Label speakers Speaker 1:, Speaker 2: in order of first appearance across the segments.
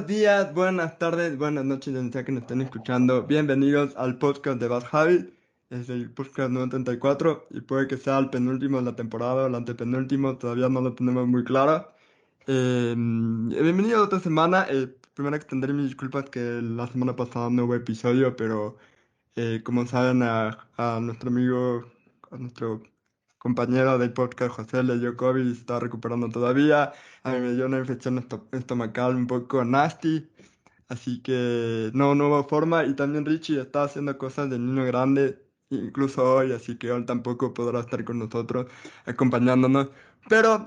Speaker 1: Buenos días, buenas tardes, buenas noches, donde sea que nos estén escuchando. Bienvenidos al podcast de Bad Habit. Es el podcast número 34 y puede que sea el penúltimo de la temporada o el antepenúltimo, todavía no lo tenemos muy claro. Bienvenido a otra semana. Primero extender mis disculpas que la semana pasada no hubo episodio, pero como saben, a nuestro amigo, a nuestro compañero del podcast, José, le dio COVID y se está recuperando todavía. A mí me dio una infección estomacal un poco nasty, así que no hubo forma. Y también Richie está haciendo cosas de niño grande, incluso hoy, así que él tampoco podrá estar con nosotros acompañándonos. Pero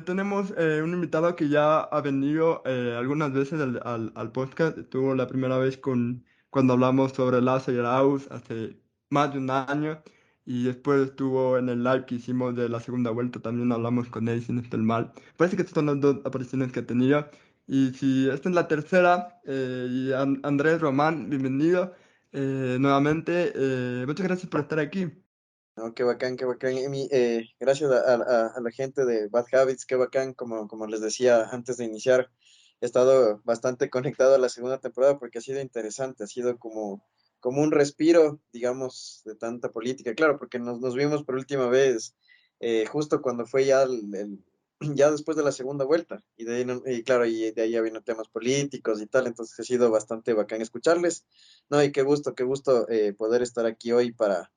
Speaker 1: tenemos un invitado que ya ha venido algunas veces al podcast. Estuvo la primera vez cuando hablamos sobre Lazo y Arauz hace más de un año. Y después estuvo en el live que hicimos de la segunda vuelta. También hablamos con él, sin estar mal. Parece que estas son las dos apariciones que ha tenido. Y si esta es la tercera, Andrés Román, bienvenido nuevamente. Muchas gracias por estar aquí.
Speaker 2: No, qué bacán, qué bacán. Gracias a la gente de Bad Habits, qué bacán, como les decía antes de iniciar, he estado bastante conectado a la segunda temporada porque ha sido interesante, ha sido como un respiro, digamos, de tanta política. Claro, porque nos vimos por última vez justo cuando fue ya ya después de la segunda vuelta, y de ahí, y claro, y de ahí ya vino temas políticos y tal, entonces ha sido bastante bacán escucharles. No, y qué gusto poder estar aquí hoy para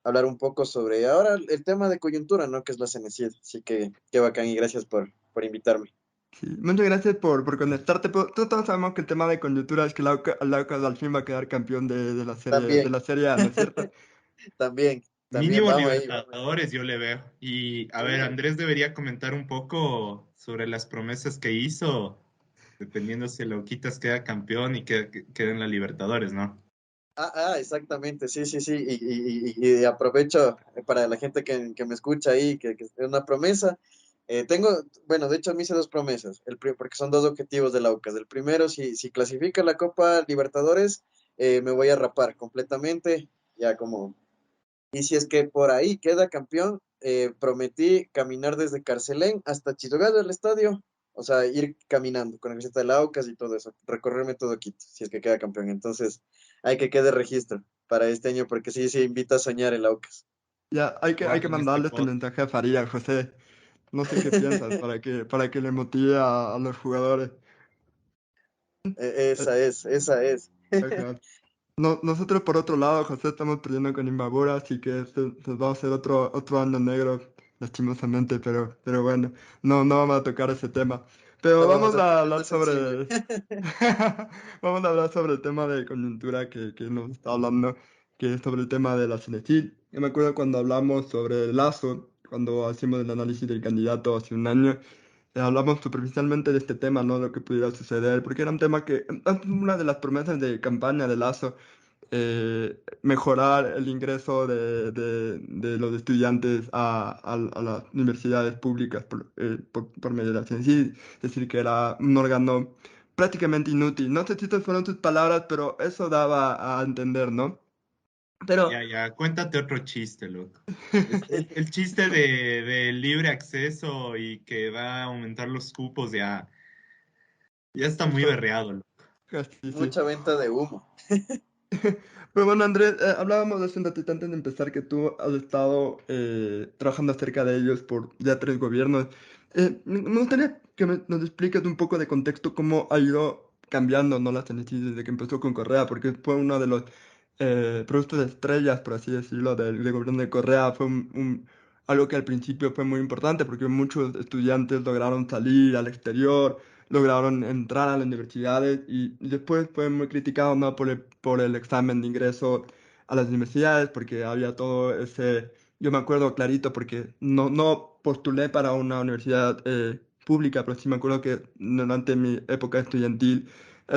Speaker 2: hablar un poco sobre ahora el tema de coyuntura, ¿no? Que es la Cenicienta. Así que qué bacán y gracias por invitarme.
Speaker 1: Sí, muchas gracias por conectarte. Pero todos sabemos que el tema de coyuntura es que el Aucas al fin va a quedar campeón de
Speaker 2: También,
Speaker 1: la Serie A, ¿no es cierto?
Speaker 2: también, también,
Speaker 3: Mínimo
Speaker 2: vamos ahí, vamos ahí.
Speaker 3: Libertadores yo le veo. Y a ver,
Speaker 2: Uh,
Speaker 3: Andrés debería comentar un poco sobre las promesas que hizo, dependiendo si el Auquitas queda campeón y queda en la Libertadores, ¿no?
Speaker 2: exactamente, sí, sí, sí. Y aprovecho para la gente que me escucha ahí, que es una promesa. Tengo, bueno, de hecho me hice dos promesas, porque son dos objetivos del AUCAS. El primero, si clasifica la Copa Libertadores, me voy a rapar completamente, ya como. Y si es que por ahí queda campeón, prometí caminar desde Carcelén hasta Chirogado, el estadio. O sea, ir caminando con la camiseta del Aucas y todo eso. Recorrerme todo Quito, si es que queda campeón. Entonces, hay que quede registro para este año, porque sí, sí, invita a soñar el Aucas.
Speaker 1: Ya, hay que
Speaker 3: Guarden este
Speaker 1: mandarle este
Speaker 3: pod.
Speaker 1: mensaje a Faría, José. No sé qué piensas para que le motive a los jugadores. Eh,
Speaker 2: Esa es, esa es.
Speaker 1: ajá. No, nosotros por otro lado, José, estamos perdiendo con Imbabura, así que se va a hacer otro año negro, lastimosamente, pero bueno, no vamos a tocar ese tema. Pero
Speaker 2: No vamos
Speaker 1: vamos
Speaker 2: a
Speaker 1: a
Speaker 2: tocar lo
Speaker 1: hablar
Speaker 2: sensible.
Speaker 1: sobre, vamos a hablar sobre el tema de coyuntura que nos está hablando, que es sobre el tema de la Cenecit. Yo me acuerdo cuando hablamos sobre Lazo, cuando hicimos el análisis del candidato hace un año, hablamos superficialmente de este tema, ¿no? Lo que pudiera suceder, porque era un tema que, una de las promesas de campaña de Lazo, mejorar el ingreso de los estudiantes a las universidades públicas por medio de la ciencia, es decir, que era un órgano prácticamente inútil. No sé si estas fueron tus palabras, pero eso daba a entender, ¿no? Pero,
Speaker 3: Ya, cuéntate otro chiste, loco. El chiste de libre acceso y que va a aumentar los cupos ya está muy
Speaker 1: eso,
Speaker 3: berreado, loco.
Speaker 1: sí, sí.
Speaker 2: Mucha venta de humo.
Speaker 1: Pero bueno, Andrés, hablábamos hace un ratito antes de empezar que tú has estado trabajando acerca de ellos por ya tres gobiernos. Me gustaría que nos expliques un poco de contexto cómo ha ido cambiando, ¿no? La Cenicienta desde que empezó con Correa, porque fue uno de los productos estrellas, por así decirlo, del gobierno de Correa. Fue algo que al principio fue muy importante porque muchos estudiantes lograron salir al exterior, lograron entrar a las universidades y después fue muy criticado, ¿no? Por el examen de ingreso a las universidades porque había todo ese, yo me acuerdo clarito porque no postulé para una universidad pública, pero sí me acuerdo que durante mi época estudiantil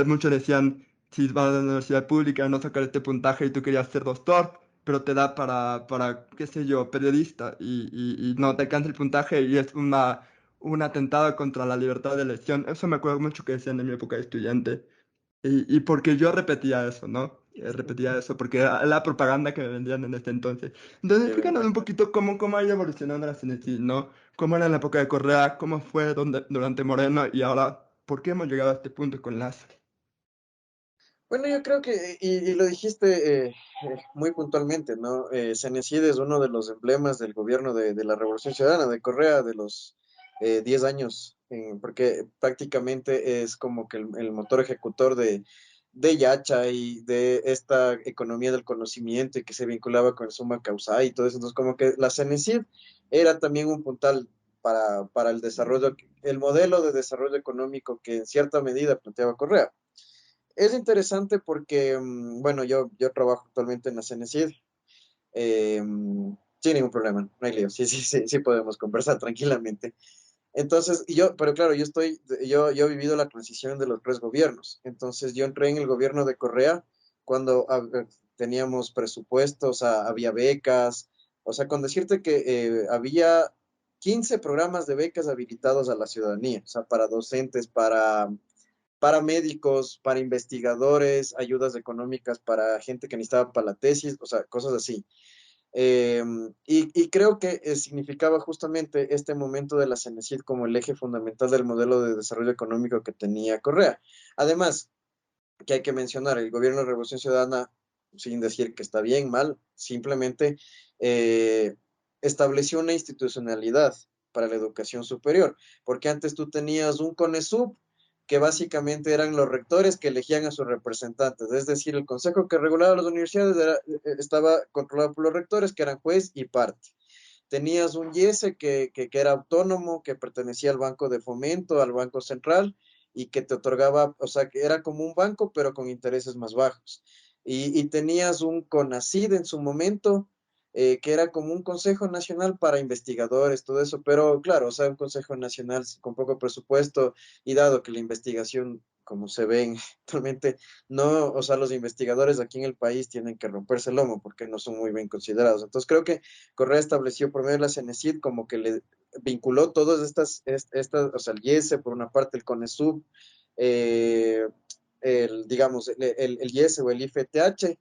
Speaker 1: muchos decían, si vas a la universidad pública no sacar este puntaje y tú querías ser doctor, pero te da qué sé yo, periodista y no te alcanza el puntaje y es un atentado contra la libertad de elección. Eso me acuerdo mucho que decían en mi época de estudiante. Y porque yo repetía eso, ¿no? Repetía eso porque era la propaganda que me vendían en ese entonces. Entonces,
Speaker 2: Qué
Speaker 1: explícanos un
Speaker 2: vergüenza.
Speaker 1: poquito cómo ha ido evolucionando la CNC, ¿no? Cómo era en la época de Correa, cómo fue durante Moreno y ahora por qué hemos llegado a este punto con las...
Speaker 2: Bueno, yo creo que, y lo dijiste muy puntualmente, ¿no? Cenecid es uno de los emblemas del gobierno de la Revolución Ciudadana, de Correa, de los 10 años, porque prácticamente es como que el motor ejecutor de Yacha y de esta economía del conocimiento y que se vinculaba con el Summa Causa y todo eso. Entonces, como que la Cenecid era también un puntal para el desarrollo, el modelo de desarrollo económico que en cierta medida planteaba Correa. Es interesante porque, bueno, yo trabajo actualmente en la Cenecid, sin ningún problema, no hay lío, sí, sí, sí, sí podemos conversar tranquilamente. Entonces, pero claro, yo he vivido la transición de los tres gobiernos. Entonces, yo entré en el gobierno de Correa cuando teníamos presupuestos, había becas, o sea, con decirte que había 15 programas de becas habilitados a la ciudadanía, o sea, para docentes, para médicos, para investigadores, ayudas económicas para gente que necesitaba para la tesis, o sea, cosas así. Eh, y creo que significaba justamente este momento de la Cenecit como el eje fundamental del modelo de desarrollo económico que tenía Correa. Además, que hay que mencionar, el gobierno de Revolución Ciudadana, sin decir que está bien, mal, simplemente eh, estableció una institucionalidad para la educación superior, porque antes tú tenías un CONESUB, que básicamente eran los rectores que elegían a sus representantes, es decir, el consejo que regulaba las universidades estaba controlado por los rectores, que eran juez y parte. Tenías un IESE que era autónomo, que pertenecía al Banco de Fomento, al Banco Central, y que te otorgaba, o sea, que era como un banco, pero con intereses más bajos. Y tenías un CONACYT en su momento, que era como un Consejo Nacional para investigadores, todo eso, pero claro, o sea, un Consejo Nacional con poco presupuesto, y dado que la investigación, como se ven actualmente, no, o sea, los investigadores aquí en el país tienen que romperse el lomo porque no son muy bien considerados. Entonces creo que Correa estableció por medio de la Cenecit como que le vinculó todas estas, o sea, el IESE por una parte, el CONESUB, digamos, el IESE o el IFTH,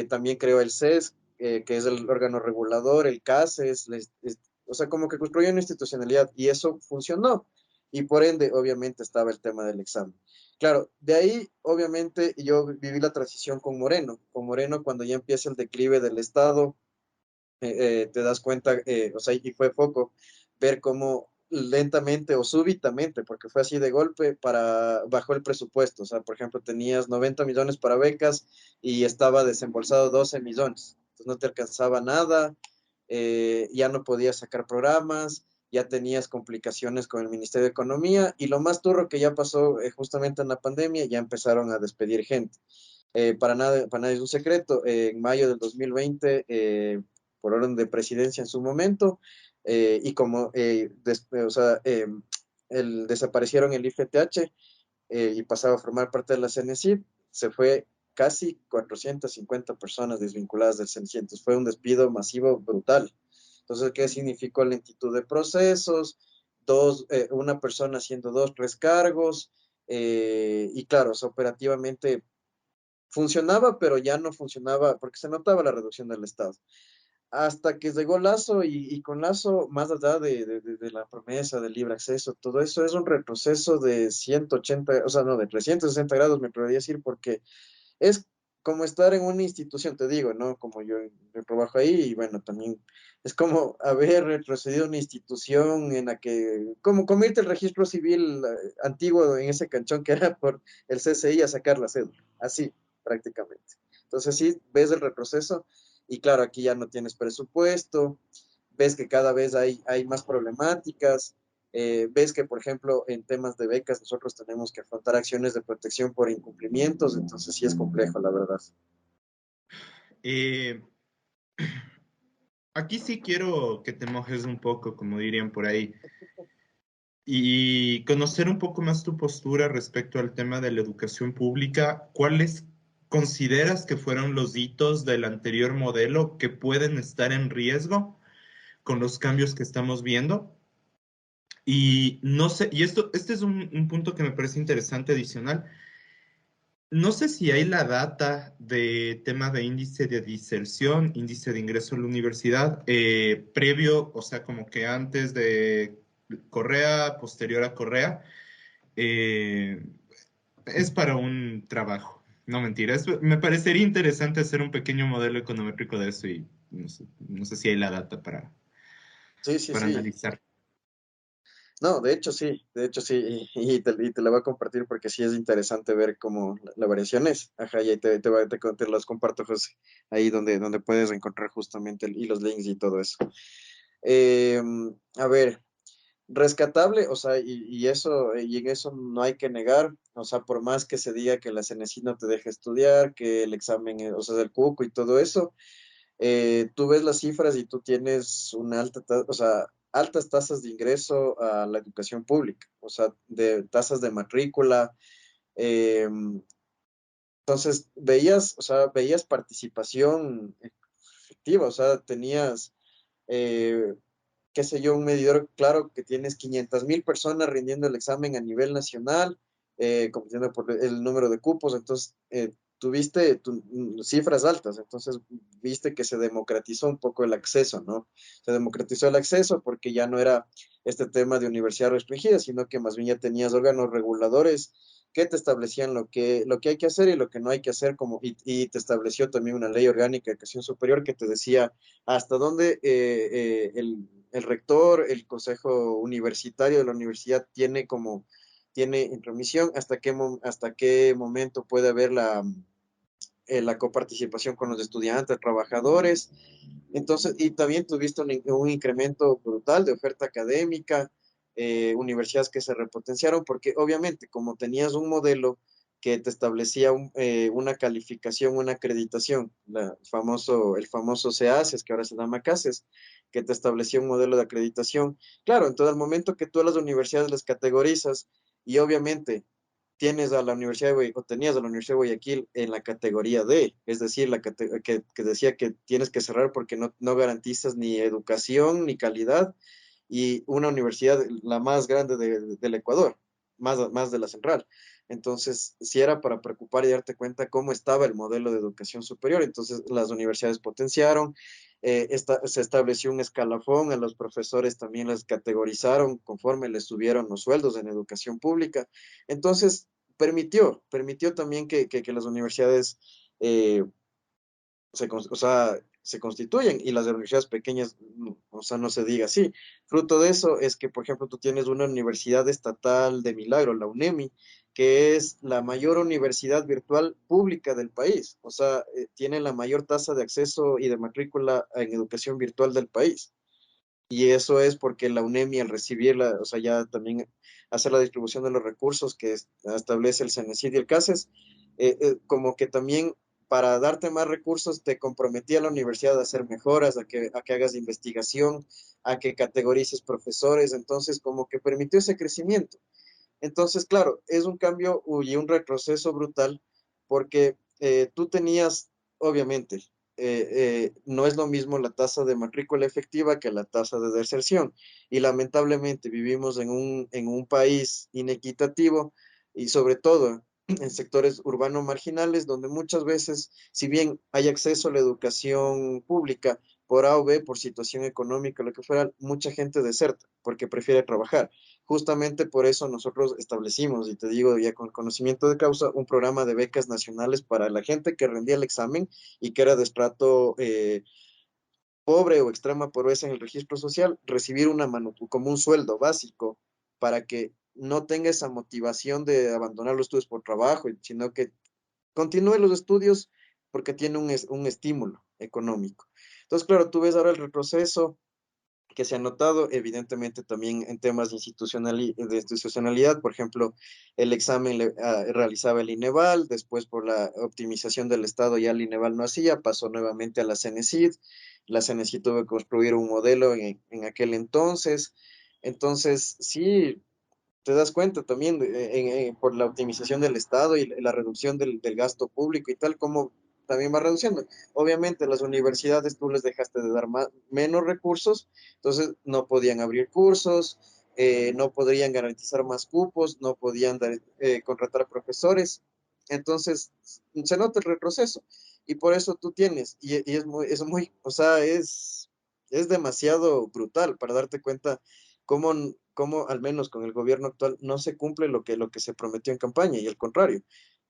Speaker 2: también creó el CES, que es el órgano regulador, el CASES, o sea, como que construyó una institucionalidad y eso funcionó. Y por ende, obviamente, estaba el tema del examen. Claro, de ahí, obviamente, yo viví la transición con Moreno. Con Moreno, cuando ya empieza el declive del Estado, te das cuenta, o sea, y fue foco, ver cómo lentamente o súbitamente, porque fue así de golpe, bajó el presupuesto. O sea, por ejemplo, tenías 90 millones para becas y estaba desembolsado 12 millones. Entonces no te alcanzaba nada, ya no podías sacar programas, ya tenías complicaciones con el Ministerio de Economía y lo más turro que ya pasó justamente en la pandemia, ya empezaron a despedir gente. Para nadie es un secreto, en mayo del 2020, por orden de presidencia en su momento, y como o sea, desaparecieron el IFTH y pasaba a formar parte de la CNCID, se fue casi 450 personas desvinculadas del CNCID. Entonces fue un despido masivo brutal. Entonces, ¿qué significó lentitud de procesos? Una persona haciendo dos, tres cargos, y claro, o sea, operativamente funcionaba, pero ya no funcionaba porque se notaba la reducción del Estado. Hasta que llegó Lazo y con Lazo, más allá de la promesa del libre acceso, todo eso es un retroceso de 180, o sea, no, de 360 grados, me atrevería a decir, porque es como estar en una institución, te digo, ¿no? Como yo trabajo ahí y bueno, también es como haber retrocedido a una institución en la que, como irte el registro civil antiguo en ese canchón que era por el CCI a sacar la cédula, así prácticamente. Entonces sí, ves el retroceso y claro, aquí ya no tienes presupuesto, ves que cada vez hay más problemáticas, ves que, por ejemplo, en temas de becas nosotros tenemos que afrontar acciones de protección por incumplimientos, entonces sí es complejo, la verdad.
Speaker 3: Eh, Aquí sí quiero que te mojes un poco, como dirían por ahí, y conocer un poco más tu postura respecto al tema de la educación pública. ¿Cuáles consideras que fueron los hitos del anterior modelo que pueden estar en riesgo con los cambios que estamos viendo? Y no sé, este es un punto que me parece interesante adicional. No sé si hay la data de tema de índice de diserción, índice de ingreso a la universidad, previo, o sea, como que antes de Correa, posterior a Correa. eh, es para un trabajo, no mentira. Me parecería interesante hacer un pequeño modelo econométrico de eso y no sé si hay la data
Speaker 2: Sí, sí,
Speaker 3: para
Speaker 2: sí.
Speaker 3: analizar.
Speaker 2: No, de hecho sí, y te la voy a compartir porque sí es interesante ver cómo la variación es. Ajá, y ahí te las comparto, José, ahí donde puedes encontrar justamente y los links y todo eso. Eh, a ver, rescatable, o sea, y en eso no hay que negar, o sea, por más que se diga que la CNESID no te deja estudiar, que el examen, o sea, del cuco y todo eso, tú ves las cifras y tú tienes una o sea, altas tasas de ingreso a la educación pública, o sea, de tasas de matrícula. eh, entonces, o sea, veías participación efectiva, o sea, tenías, eh, qué sé yo, un medidor claro que tienes 500.000 personas rindiendo el examen a nivel nacional, compitiendo por el número de cupos, entonces tuviste cifras altas, entonces viste que se democratizó un poco el acceso, ¿no? Se democratizó el acceso porque ya no era este tema de universidad restringida, sino que más bien ya tenías órganos reguladores que te establecían lo que hay que hacer y lo que no hay que hacer, y te estableció también una ley orgánica de educación superior que te decía hasta dónde el rector, el consejo universitario de la universidad tiene intromisión, hasta qué momento puede haber la coparticipación con los estudiantes, trabajadores. Entonces, y también tuviste un incremento brutal de oferta académica, universidades que se repotenciaron, porque obviamente como tenías un modelo que te establecía una calificación, una acreditación, el famoso CACES, que ahora se llama CACES, que te establecía un modelo de acreditación. Claro, entonces al momento que tú a las universidades les categorizas y obviamente tenías a la Universidad de Guayaquil en la categoría D, es decir, que decía que tienes que cerrar porque no garantizas ni educación ni calidad, y una universidad, la más grande del Ecuador, más de la central. Entonces, si era para preocupar y darte cuenta cómo estaba el modelo de educación superior, entonces las universidades potenciaron, se estableció un escalafón, a los profesores también les categorizaron conforme les subieron los sueldos en educación pública. Entonces, permitió también que las universidades eh, o sea, se constituyen, y las universidades pequeñas, o sea, no se diga así. Fruto de eso es que, por ejemplo, tú tienes una universidad estatal de Milagro, la UNEMI, que es la mayor universidad virtual pública del país, o sea, tiene la mayor tasa de acceso y de matrícula en educación virtual del país. Y eso es porque la UNEMI, al recibirla, o sea, ya también hacer la distribución de los recursos que establece el CENESID y el CASES, como que también para darte más recursos te comprometía a la universidad a hacer mejoras, a que hagas investigación, a que categorices profesores, entonces como que permitió ese crecimiento. Entonces, claro, es un cambio y un retroceso brutal porque tú tenías, obviamente, no es lo mismo la tasa de matrícula efectiva que la tasa de deserción. Y lamentablemente vivimos en un país inequitativo y sobre todo en sectores urbanos marginales donde muchas veces, si bien hay acceso a la educación pública por A o B, por situación económica, lo que fuera, mucha gente deserta porque prefiere trabajar. Justamente por eso nosotros establecimos, y te digo ya con conocimiento de causa, un programa de becas nacionales para la gente que rendía el examen y que era de estrato pobre o extrema pobreza en el registro social, recibir como un sueldo básico para que no tenga esa motivación de abandonar los estudios por trabajo, sino que continúe los estudios porque tiene un estímulo económico. Entonces, claro, tú ves ahora el retroceso que se ha notado, evidentemente también en temas de institucionalidad, por ejemplo, el examen realizaba el INEVAL, después por la optimización del Estado ya el INEVAL no hacía, pasó nuevamente a la CENESID tuvo que construir un modelo en aquel entonces sí, te das cuenta también por la optimización del Estado y la reducción del gasto público y tal, como también va reduciendo. Obviamente las universidades tú les dejaste de dar menos recursos, entonces no podían abrir cursos, no podrían garantizar más cupos, no podían contratar profesores, entonces se nota el retroceso y por eso tú tienes, y o sea, es demasiado brutal para darte cuenta cómo cómo al menos con el gobierno actual no se cumple lo que se prometió en campaña, y al contrario,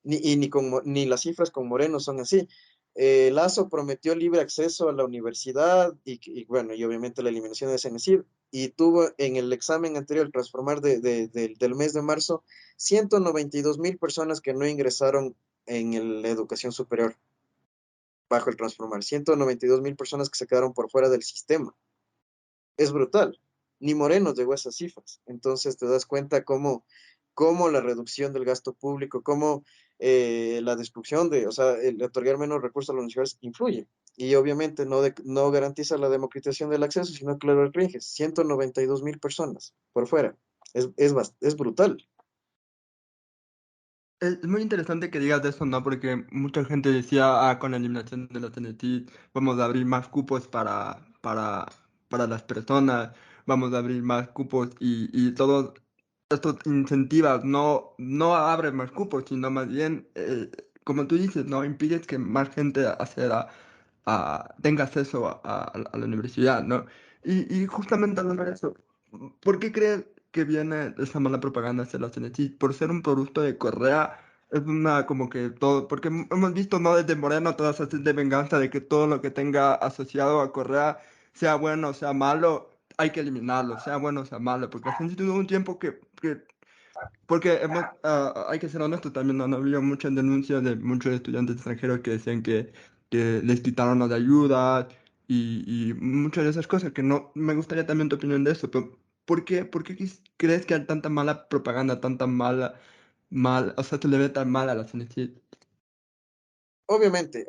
Speaker 2: ni las cifras con Moreno son así. Lazo prometió libre acceso a la universidad y bueno, y obviamente la eliminación de Cenecid, y tuvo en el examen anterior, el transformar del mes de marzo, 192.000 personas que no ingresaron en la educación superior bajo el transformar, 192.000 personas que se quedaron por fuera del sistema. Es brutal. Ni Moreno llegó a esas cifras. Entonces te das cuenta cómo la reducción del gasto público, cómo la destrucción o sea, el otorgar menos recursos a las universidades influye. Y obviamente no garantiza la democratización del acceso, sino que lo restringe. 192.000 personas por fuera. Es brutal.
Speaker 1: Es muy interesante que digas eso, ¿no? Porque mucha gente decía, con la eliminación de la TNT vamos a abrir más cupos para las personas, vamos a abrir más cupos y todos estos incentivos no abren más cupos, sino más bien, como tú dices, ¿no? Impides que más gente tenga acceso a la universidad, ¿no? Y justamente hablando de eso, ¿por qué crees que viene esa mala propaganda hacia la CNC? Por ser un producto de Correa, es una como que todo, porque hemos visto, ¿no? Desde Moreno todas esas de venganza de que todo lo que tenga asociado a Correa, sea bueno o sea malo, hay que eliminarlo, sea bueno o sea malo, porque la CNC tuvo un tiempo porque hay que ser honestos también, no había muchas denuncias de muchos estudiantes extranjeros que decían que les quitaron las ayudas y muchas de esas cosas, que no me gustaría también tu opinión de eso, pero ¿por qué crees que hay tanta mala propaganda, tanta o sea, se le ve tan mal a la CNC?
Speaker 2: Obviamente,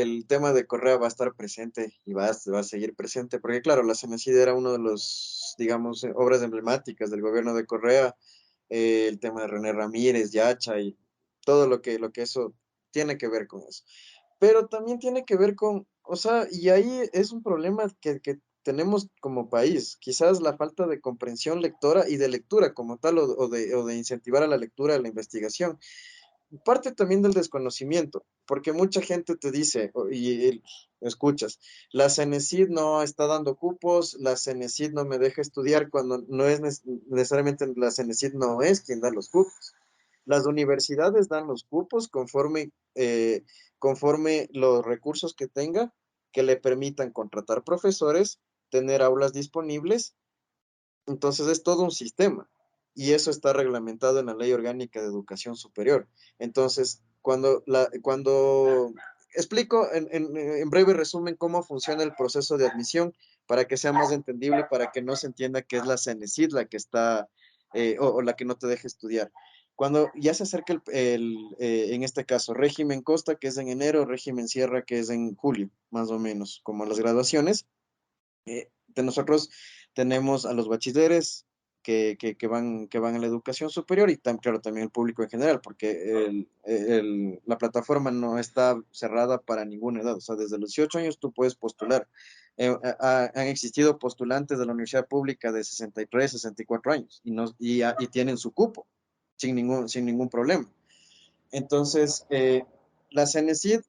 Speaker 2: el tema de Correa va a estar presente y va a seguir presente, porque claro, la Cenecid era uno de los, digamos, obras emblemáticas del gobierno de Correa, el tema de René Ramírez, Yacha y todo lo que eso tiene que ver con eso. Pero también tiene que ver con, o sea, y ahí es un problema que tenemos como país, quizás la falta de comprensión lectora y de lectura como tal, o de incentivar a la lectura, a la investigación. Parte también del desconocimiento, porque mucha gente te dice, escuchas, la Cenecid no está dando cupos, la Cenecid no me deja estudiar, cuando no es necesariamente la Cenecid no es quien da los cupos. Las universidades dan los cupos conforme los recursos que tenga, que le permitan contratar profesores, tener aulas disponibles. Entonces es todo un sistema y eso está reglamentado en la Ley Orgánica de Educación Superior. Entonces, cuando explico en breve resumen cómo funciona el proceso de admisión para que sea más entendible, para que no se entienda que es la CENESID la que está o la que no te deja estudiar. Cuando ya se acerca en este caso, régimen Costa, que es en enero, régimen Sierra, que es en julio, más o menos, como las graduaciones, de nosotros tenemos a los bachilleres que van a la educación superior y claro, también el público en general, porque la plataforma no está cerrada para ninguna edad. O sea, desde los 18 años tú puedes postular. Han existido postulantes de la universidad pública de 63, 64 años y tienen su cupo sin ningún problema. Entonces, la CENESID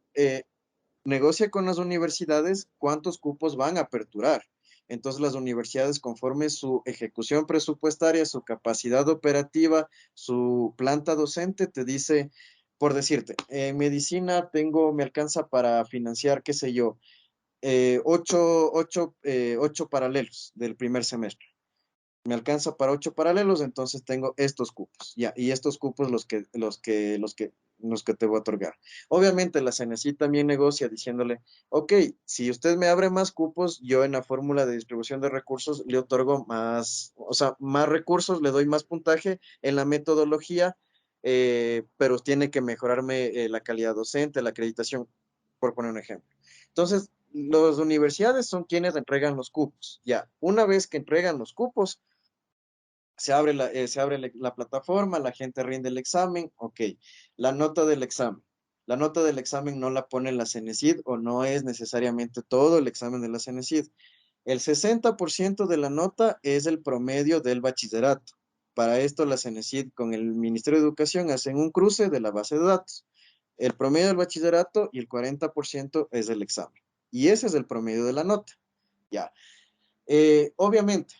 Speaker 2: negocia con las universidades cuántos cupos van a aperturar. Entonces las universidades, conforme su ejecución presupuestaria, su capacidad operativa, su planta docente, te dice, por decirte, en medicina me alcanza para financiar, qué sé yo, ocho paralelos del primer semestre. Me alcanza para 8 paralelos, entonces tengo estos cupos, ya, y estos cupos los que te voy a otorgar. Obviamente la CNC también negocia diciéndole, ok, si usted me abre más cupos, yo en la fórmula de distribución de recursos le otorgo más, o sea, más recursos, le doy más puntaje en la metodología, pero tiene que mejorarme la calidad docente, la acreditación, por poner un ejemplo. Entonces, las universidades son quienes entregan los cupos. Ya, una vez que entregan los cupos, se abre la plataforma, la gente rinde el examen, ok. La nota del examen. La nota del examen no la pone la CENESID o no es necesariamente todo el examen de la CENESID. El 60% de la nota es el promedio del bachillerato. Para esto la CENESID con el Ministerio de Educación hacen un cruce de la base de datos. El promedio del bachillerato y el 40% es el examen. Y ese es el promedio de la nota. Ya. Obviamente,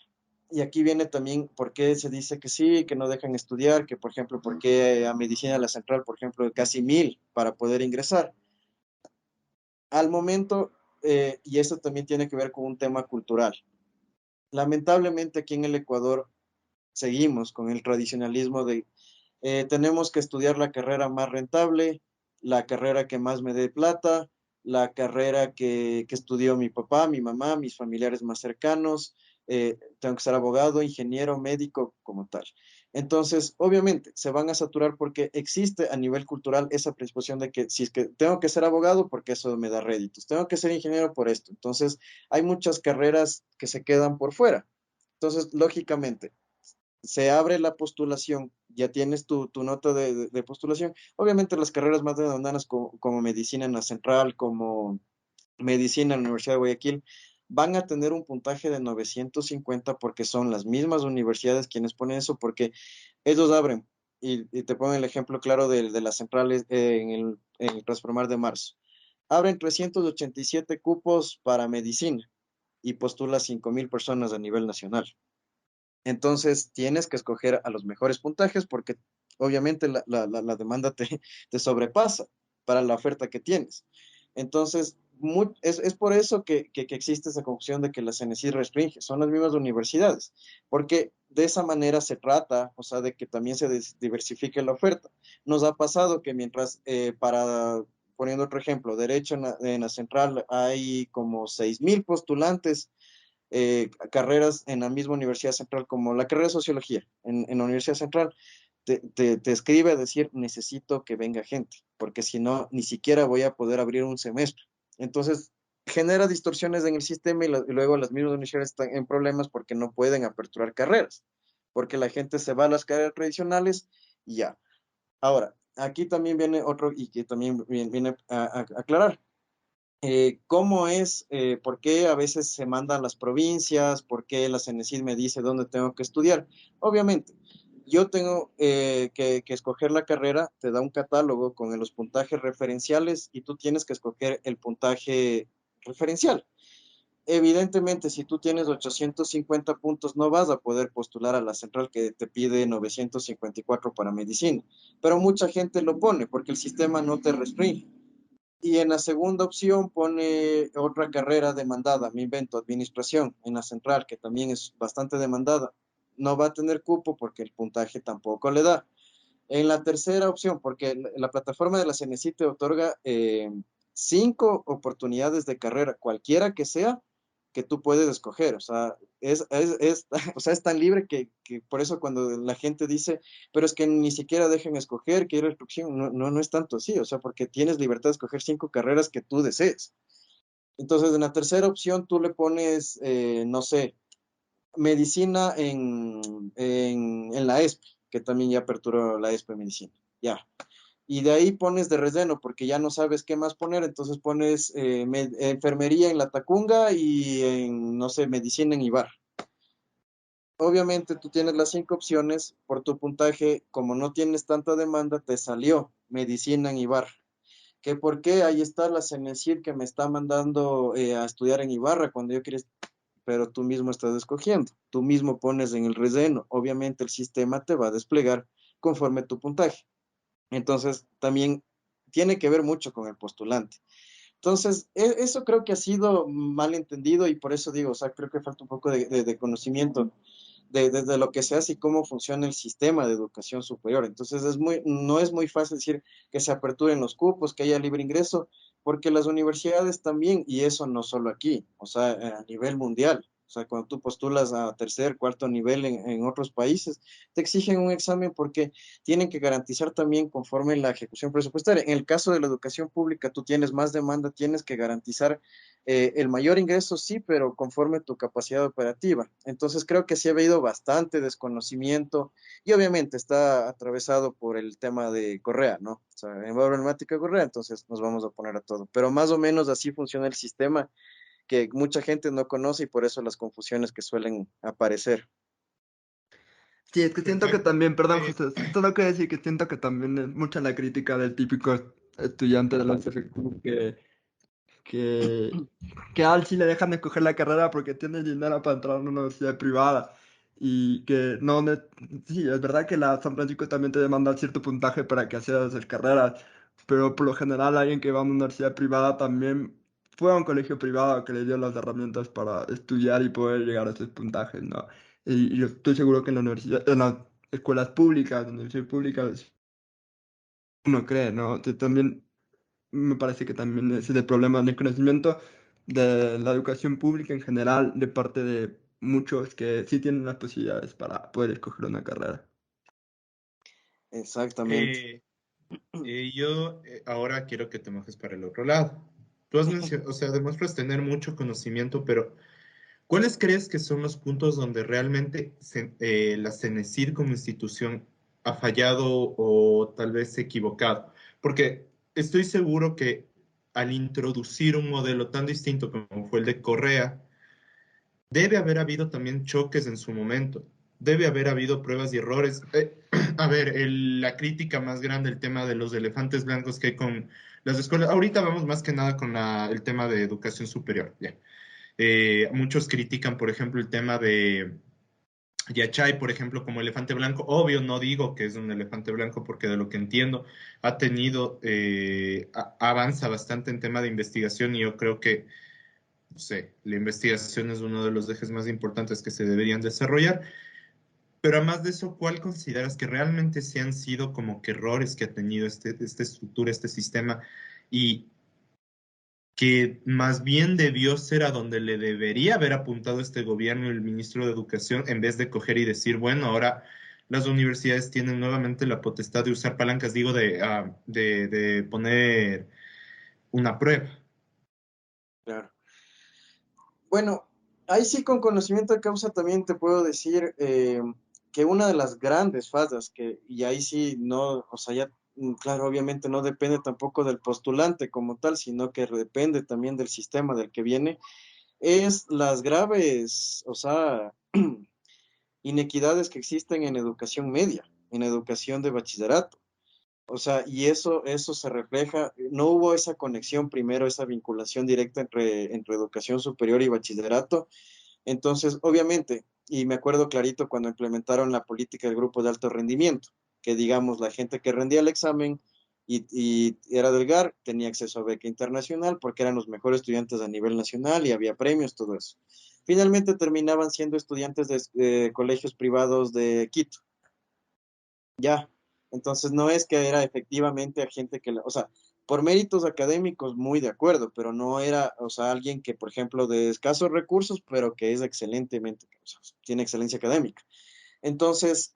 Speaker 2: Y aquí viene también por qué se dice que sí, que no dejan estudiar, que por ejemplo, por qué a medicina de la central, por ejemplo, casi 1000 para poder ingresar. Al momento, y eso también tiene que ver con un tema cultural. Lamentablemente aquí en el Ecuador seguimos con el tradicionalismo de tenemos que estudiar la carrera más rentable, la carrera que más me dé plata, la carrera que estudió mi papá, mi mamá, mis familiares más cercanos, tengo que ser abogado, ingeniero, médico, como tal. Entonces, obviamente, se van a saturar porque existe a nivel cultural esa predisposición de que si es que tengo que ser abogado porque eso me da réditos, tengo que ser ingeniero por esto. Entonces, hay muchas carreras que se quedan por fuera. Entonces, lógicamente, se abre la postulación, ya tienes tu nota de postulación. Obviamente las carreras más demandadas como medicina en la central, como medicina en la Universidad de Guayaquil, van a tener un puntaje de 950 porque son las mismas universidades quienes ponen eso, porque ellos abren, y te pongo el ejemplo claro de las centrales en el Transformar de marzo. Abren 387 cupos para medicina y postula 5,000 personas a nivel nacional. Entonces tienes que escoger a los mejores puntajes porque obviamente la demanda te sobrepasa para la oferta que tienes. Entonces, es por eso que existe esa confusión de que la CNC restringe, son las mismas universidades, porque de esa manera se trata, o sea, de que también se diversifique la oferta. Nos ha pasado que mientras, poniendo otro ejemplo, derecho en la central hay como 6,000 postulantes carreras en la misma Universidad Central, como la carrera de Sociología en la Universidad Central, te escribe a decir, necesito que venga gente, porque si no, ni siquiera voy a poder abrir un semestre. Entonces, genera distorsiones en el sistema y luego las mismas universidades están en problemas porque no pueden aperturar carreras, porque la gente se va a las carreras tradicionales y ya. Ahora, aquí también viene otro y que también viene a aclarar cómo es, por qué a veces se mandan las provincias, por qué la CENESID me dice dónde tengo que estudiar. Obviamente, yo tengo que escoger la carrera, te da un catálogo con los puntajes referenciales y tú tienes que escoger el puntaje referencial. Evidentemente, si tú tienes 850 puntos, no vas a poder postular a la central que te pide 954 para medicina, pero mucha gente lo pone porque el sistema no te restringe. Y en la segunda opción pone otra carrera demandada, me invento, administración en la central, que también es bastante demandada. No va a tener cupo porque el puntaje tampoco le da. En la tercera opción, porque la plataforma de la CENESID te otorga 5 oportunidades de carrera, cualquiera que sea, que tú puedes escoger. O sea, o sea, es tan libre que por eso cuando la gente dice, pero es que ni siquiera dejen escoger, que hay restricción, no es tanto así. O sea, porque tienes libertad de escoger 5 carreras que tú desees. Entonces, en la tercera opción tú le pones, no sé, medicina en la ESP, que también ya aperturó la ESP Medicina. Ya. Y de ahí pones de relleno, porque ya no sabes qué más poner, entonces pones enfermería en La Tacunga y en, no sé, medicina en Ibar. Obviamente tú tienes las 5 opciones, por tu puntaje, como no tienes tanta demanda, te salió medicina en Ibar. ¿Qué por qué? Ahí está la CENESID que me está mandando a estudiar en Ibarra cuando yo quiero, pero tú mismo estás escogiendo, tú mismo pones en el relleno. Obviamente el sistema te va a desplegar conforme tu puntaje. Entonces, también tiene que ver mucho con el postulante. Entonces, eso creo que ha sido mal entendido y por eso digo, o sea, creo que falta un poco de conocimiento de lo que se hace y cómo funciona el sistema de educación superior. Entonces, no es muy fácil decir que se aperturen los cupos, que haya libre ingreso, porque las universidades también, y eso no solo aquí, o sea, a nivel mundial. O sea, cuando tú postulas a tercer, cuarto nivel en otros países, te exigen un examen porque tienen que garantizar también conforme la ejecución presupuestaria. En el caso de la educación pública, tú tienes más demanda, tienes que garantizar el mayor ingreso, sí, pero conforme tu capacidad operativa. Entonces creo que sí ha habido bastante desconocimiento y obviamente está atravesado por el tema de Correa, ¿no? O sea, en problemática Correa, entonces nos vamos a poner a todo. Pero más o menos así funciona el sistema que mucha gente no conoce y por eso las confusiones que suelen aparecer.
Speaker 1: Sí, es que siento que
Speaker 3: Perfecto.
Speaker 1: también, perdón, José, solo quiero decir que siento que también es mucha la crítica del típico estudiante de la CFQ que, que a él sí le dejan escoger la carrera porque tiene dinero para entrar a una universidad privada. y que no, sí, es verdad que la San Francisco también te demanda cierto puntaje para que accedas a hacer carreras, pero por lo general alguien que va a una universidad privada también fue a un colegio privado que le dio las herramientas para estudiar y poder llegar a esos puntajes, ¿no? Y yo estoy seguro que en la universidad, en las escuelas públicas, en las universidades públicas, uno cree, ¿no? También me parece que también ese es el problema del conocimiento de la educación pública en general, de parte de muchos que sí tienen las posibilidades para poder escoger una carrera.
Speaker 2: Exactamente.
Speaker 3: Eh, yo ahora quiero que te mojes para el otro lado. Tú has mencionado, o sea, demuestras tener mucho conocimiento, pero ¿cuáles crees que son los puntos donde realmente la CENESID como institución ha fallado o tal vez se ha equivocado? Porque estoy seguro que al introducir un modelo tan distinto como fue el de Correa, debe haber habido también choques en su momento. Debe haber habido pruebas y errores. A ver, la crítica más grande, el tema de los elefantes blancos que hay con las escuelas. Ahorita vamos más que nada con el tema de educación superior. Ya. Muchos critican, por ejemplo, el tema de Yachay, por ejemplo, como elefante blanco. Obvio, no digo que es un elefante blanco porque de lo que entiendo ha tenido, avanza bastante en tema de investigación y yo creo que no sé, la investigación es uno de los ejes más importantes que se deberían desarrollar, pero además de eso, ¿cuál consideras que realmente se han sido como que errores que ha tenido esta estructura, este sistema, y que más bien debió ser a donde le debería haber apuntado este gobierno y el ministro de Educación, en vez de coger y decir, bueno, ahora las universidades tienen nuevamente la potestad de usar palancas, digo, de poner una prueba?
Speaker 2: Claro. Bueno, ahí sí con conocimiento de causa también te puedo decir que una de las grandes fallas y ahí sí no, o sea, ya, claro, obviamente no depende tampoco del postulante como tal, sino que depende también del sistema del que viene, es las graves, o sea, inequidades que existen en educación media, en educación de bachillerato. O sea, y eso se refleja, no hubo esa conexión primero, esa vinculación directa entre educación superior y bachillerato. Entonces, obviamente, y me acuerdo clarito cuando implementaron la política del grupo de alto rendimiento, que digamos, la gente que rendía el examen y era del GAR tenía acceso a beca internacional porque eran los mejores estudiantes a nivel nacional y había premios, todo eso. Finalmente terminaban siendo estudiantes de colegios privados de Quito. Ya, entonces no es que era efectivamente a gente o sea, por méritos académicos muy de acuerdo, pero no era, o sea, alguien que, por ejemplo, de escasos recursos, pero que es excelentemente, o sea, tiene excelencia académica. Entonces,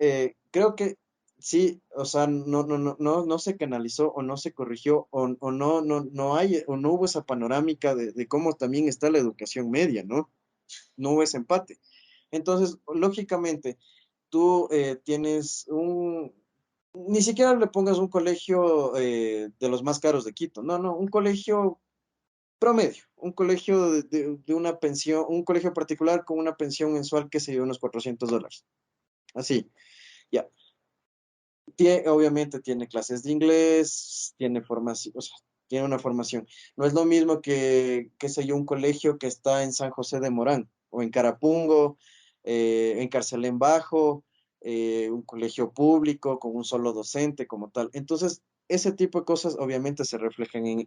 Speaker 2: creo que sí, o sea, no se canalizó o no se corrigió o no hay, o no hubo esa panorámica de cómo también está la educación media, ¿no? No hubo ese empate. Entonces, lógicamente, tú tienes ni siquiera le pongas un colegio de los más caros de Quito, no, un colegio promedio, un colegio de una pensión, un colegio particular con una pensión mensual que se dio unos $400. Así, ya. Obviamente tiene clases de inglés, tiene formación, o sea, tiene una formación. No es lo mismo que, qué sé yo, un colegio que está en San José de Morán o en Carapungo, en Carcelén Bajo, un colegio público con un solo docente como tal. Entonces, ese tipo de cosas obviamente se reflejan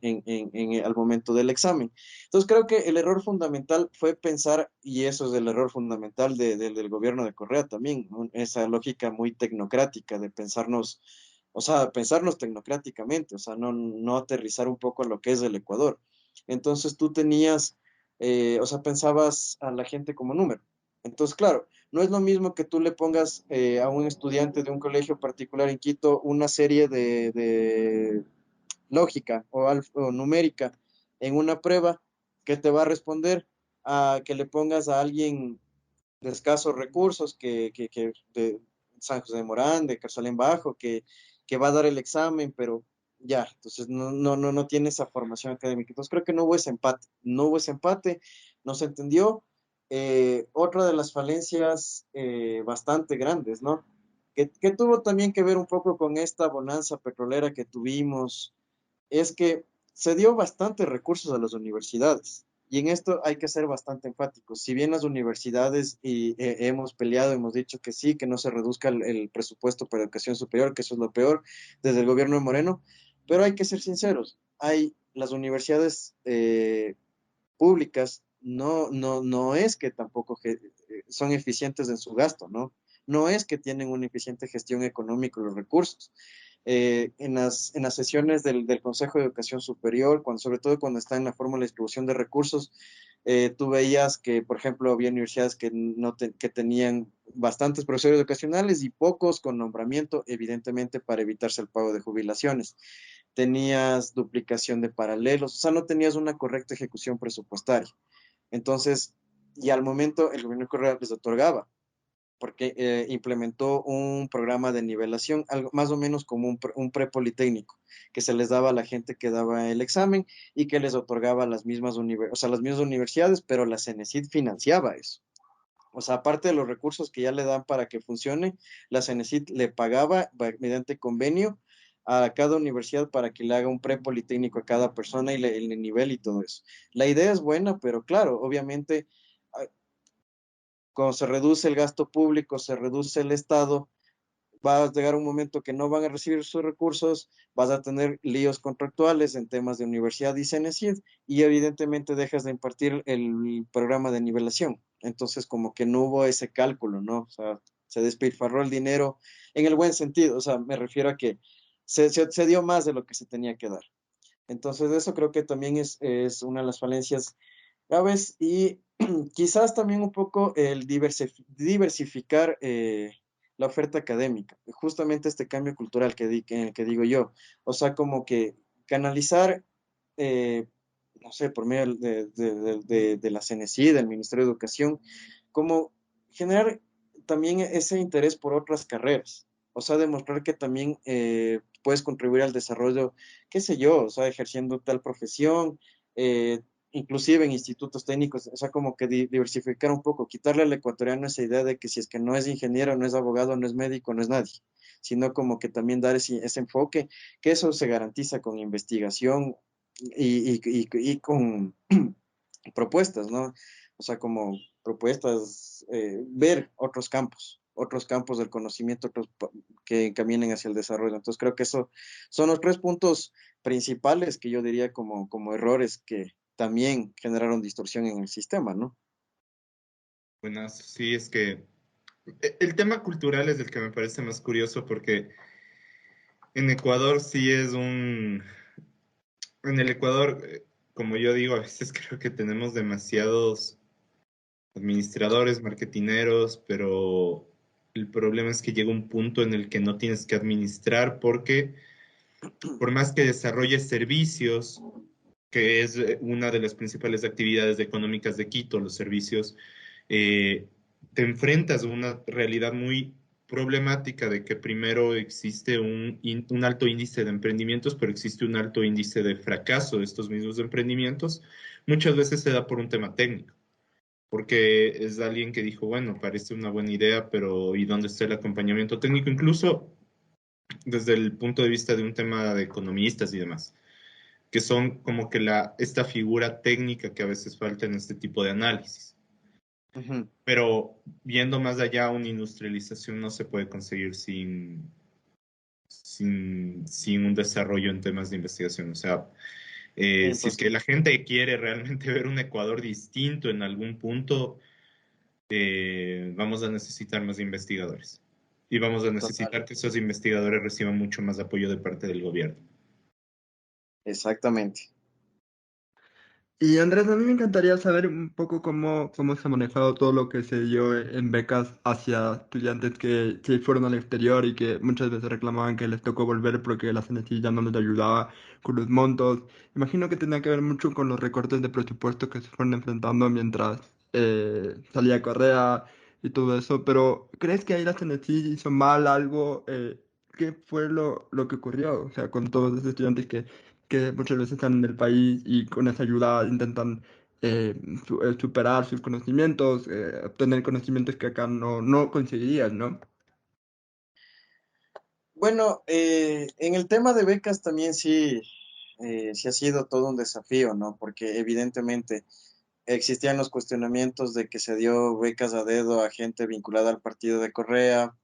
Speaker 2: al momento del examen. Entonces, creo que el error fundamental fue pensar, y eso es el error fundamental del gobierno de Correa también, ¿no? Esa lógica muy tecnocrática de pensarnos, o sea, pensarnos tecnocráticamente, o sea, no aterrizar un poco a lo que es el Ecuador. Entonces tú tenías, o sea, pensabas a la gente como número. Entonces, claro, no es lo mismo que tú le pongas a un estudiante de un colegio particular en Quito una serie de lógica o numérica en una prueba que te va a responder a que le pongas a alguien de escasos recursos que de San José de Morán, de Carzalén Bajo, que va a dar el examen, pero ya, entonces no tiene esa formación académica. Entonces creo que no hubo ese empate, no hubo ese empate, no se entendió. Otra de las falencias bastante grandes, ¿no? Que tuvo también que ver un poco con esta bonanza petrolera que tuvimos, es que se dio bastantes recursos a las universidades. Y en esto hay que ser bastante enfáticos. Si bien las universidades hemos peleado, hemos dicho que sí, que no se reduzca el presupuesto para educación superior, que eso es lo peor desde el gobierno de Moreno, pero hay que ser sinceros. Hay las universidades públicas, no es que tampoco son eficientes en su gasto, ¿no? No es que tienen una eficiente gestión económica de los recursos. En las sesiones del Consejo de Educación Superior, sobre todo cuando está en la fórmula de distribución de recursos, tú veías que, por ejemplo, había universidades que tenían bastantes profesores educacionales y pocos con nombramiento, evidentemente para evitarse el pago de jubilaciones. Tenías duplicación de paralelos, o sea, no tenías una correcta ejecución presupuestaria. Entonces, y al momento el gobierno de Correa les otorgaba porque implementó un programa de nivelación, algo más o menos como un prepolitécnico, que se les daba a la gente que daba el examen y que les otorgaba las mismas, o sea, las mismas universidades, pero la CENESID financiaba eso. O sea, aparte de los recursos que ya le dan para que funcione, la CENESID le pagaba mediante convenio a cada universidad para que le haga un prepolitécnico a cada persona y el nivel y todo eso. La idea es buena, pero claro, obviamente cuando se reduce el gasto público, se reduce el Estado, va a llegar un momento que no van a recibir sus recursos, vas a tener líos contractuales en temas de universidad y CENESID, y evidentemente dejas de impartir el programa de nivelación. Entonces, como que no hubo ese cálculo, ¿no? O sea, se despilfarró el dinero en el buen sentido, o sea, me refiero a que se dio más de lo que se tenía que dar. Entonces, eso creo que también es una de las falencias graves y quizás también un poco el diversificar la oferta académica, justamente este cambio cultural que digo yo, o sea, como que canalizar, eh, no sé, por medio de la CNCI, del Ministerio de Educación, como generar también ese interés por otras carreras, o sea, demostrar que también puedes contribuir al desarrollo, qué sé yo, o sea, ejerciendo tal profesión, eh, inclusive en institutos técnicos, o sea, como que diversificar un poco, quitarle al ecuatoriano esa idea de que si es que no es ingeniero, no es abogado, no es médico, no es nadie, sino como que también dar ese enfoque, que eso se garantiza con investigación y con propuestas, ¿no? O sea, como propuestas, ver otros campos del conocimiento que caminen hacia el desarrollo. Entonces, creo que eso son los tres puntos principales que yo diría como errores que también generaron distorsión en el sistema, ¿no?
Speaker 3: Buenas, sí, es que el tema cultural es el que me parece más curioso porque en Ecuador sí es un... En el Ecuador, como yo digo, a veces creo que tenemos demasiados administradores, marketineros, pero el problema es que llega un punto en el que no tienes que administrar porque por más que desarrolles servicios, que es una de las principales actividades económicas de Quito, los servicios, eh, te enfrentas a una realidad muy problemática de que primero existe un alto índice de emprendimientos, pero existe un alto índice de fracaso de estos mismos emprendimientos. Muchas veces se da por un tema técnico, porque es alguien que dijo, bueno, parece una buena idea, pero ¿y dónde está el acompañamiento técnico? Incluso desde el punto de vista de un tema de economistas y demás, que son como que esta figura técnica que a veces falta en este tipo de análisis.
Speaker 2: Ujú.
Speaker 3: Pero viendo más allá, una industrialización no se puede conseguir sin un desarrollo en temas de investigación. O sea, si es que
Speaker 2: Imposible.
Speaker 3: la gente quiere realmente ver un Ecuador distinto en algún punto, vamos a necesitar más investigadores. Y vamos a
Speaker 2: Total.
Speaker 3: necesitar que esos investigadores reciban mucho más apoyo de parte del gobierno.
Speaker 2: Exactamente.
Speaker 1: Y Andrés, a mí me encantaría saber un poco cómo se ha manejado todo lo que se dio en becas hacia estudiantes que se fueron al exterior y que muchas veces reclamaban que les tocó volver porque la CNC ya no les ayudaba con los montos. Imagino que tenía que ver mucho con los recortes de presupuesto que se fueron enfrentando mientras salía Correa y todo eso, pero ¿crees que ahí la CNC hizo mal algo? ¿Qué fue lo que ocurrió? O sea, con todos esos estudiantes que muchas veces están en el país y con esa ayuda intentan superar sus conocimientos, obtener conocimientos que acá no conseguirían, ¿no?
Speaker 2: Bueno, en el tema de becas también sí, sí ha sido todo un desafío, ¿no? Porque evidentemente existían los cuestionamientos de que se dio becas a dedo a gente vinculada al partido de Correa.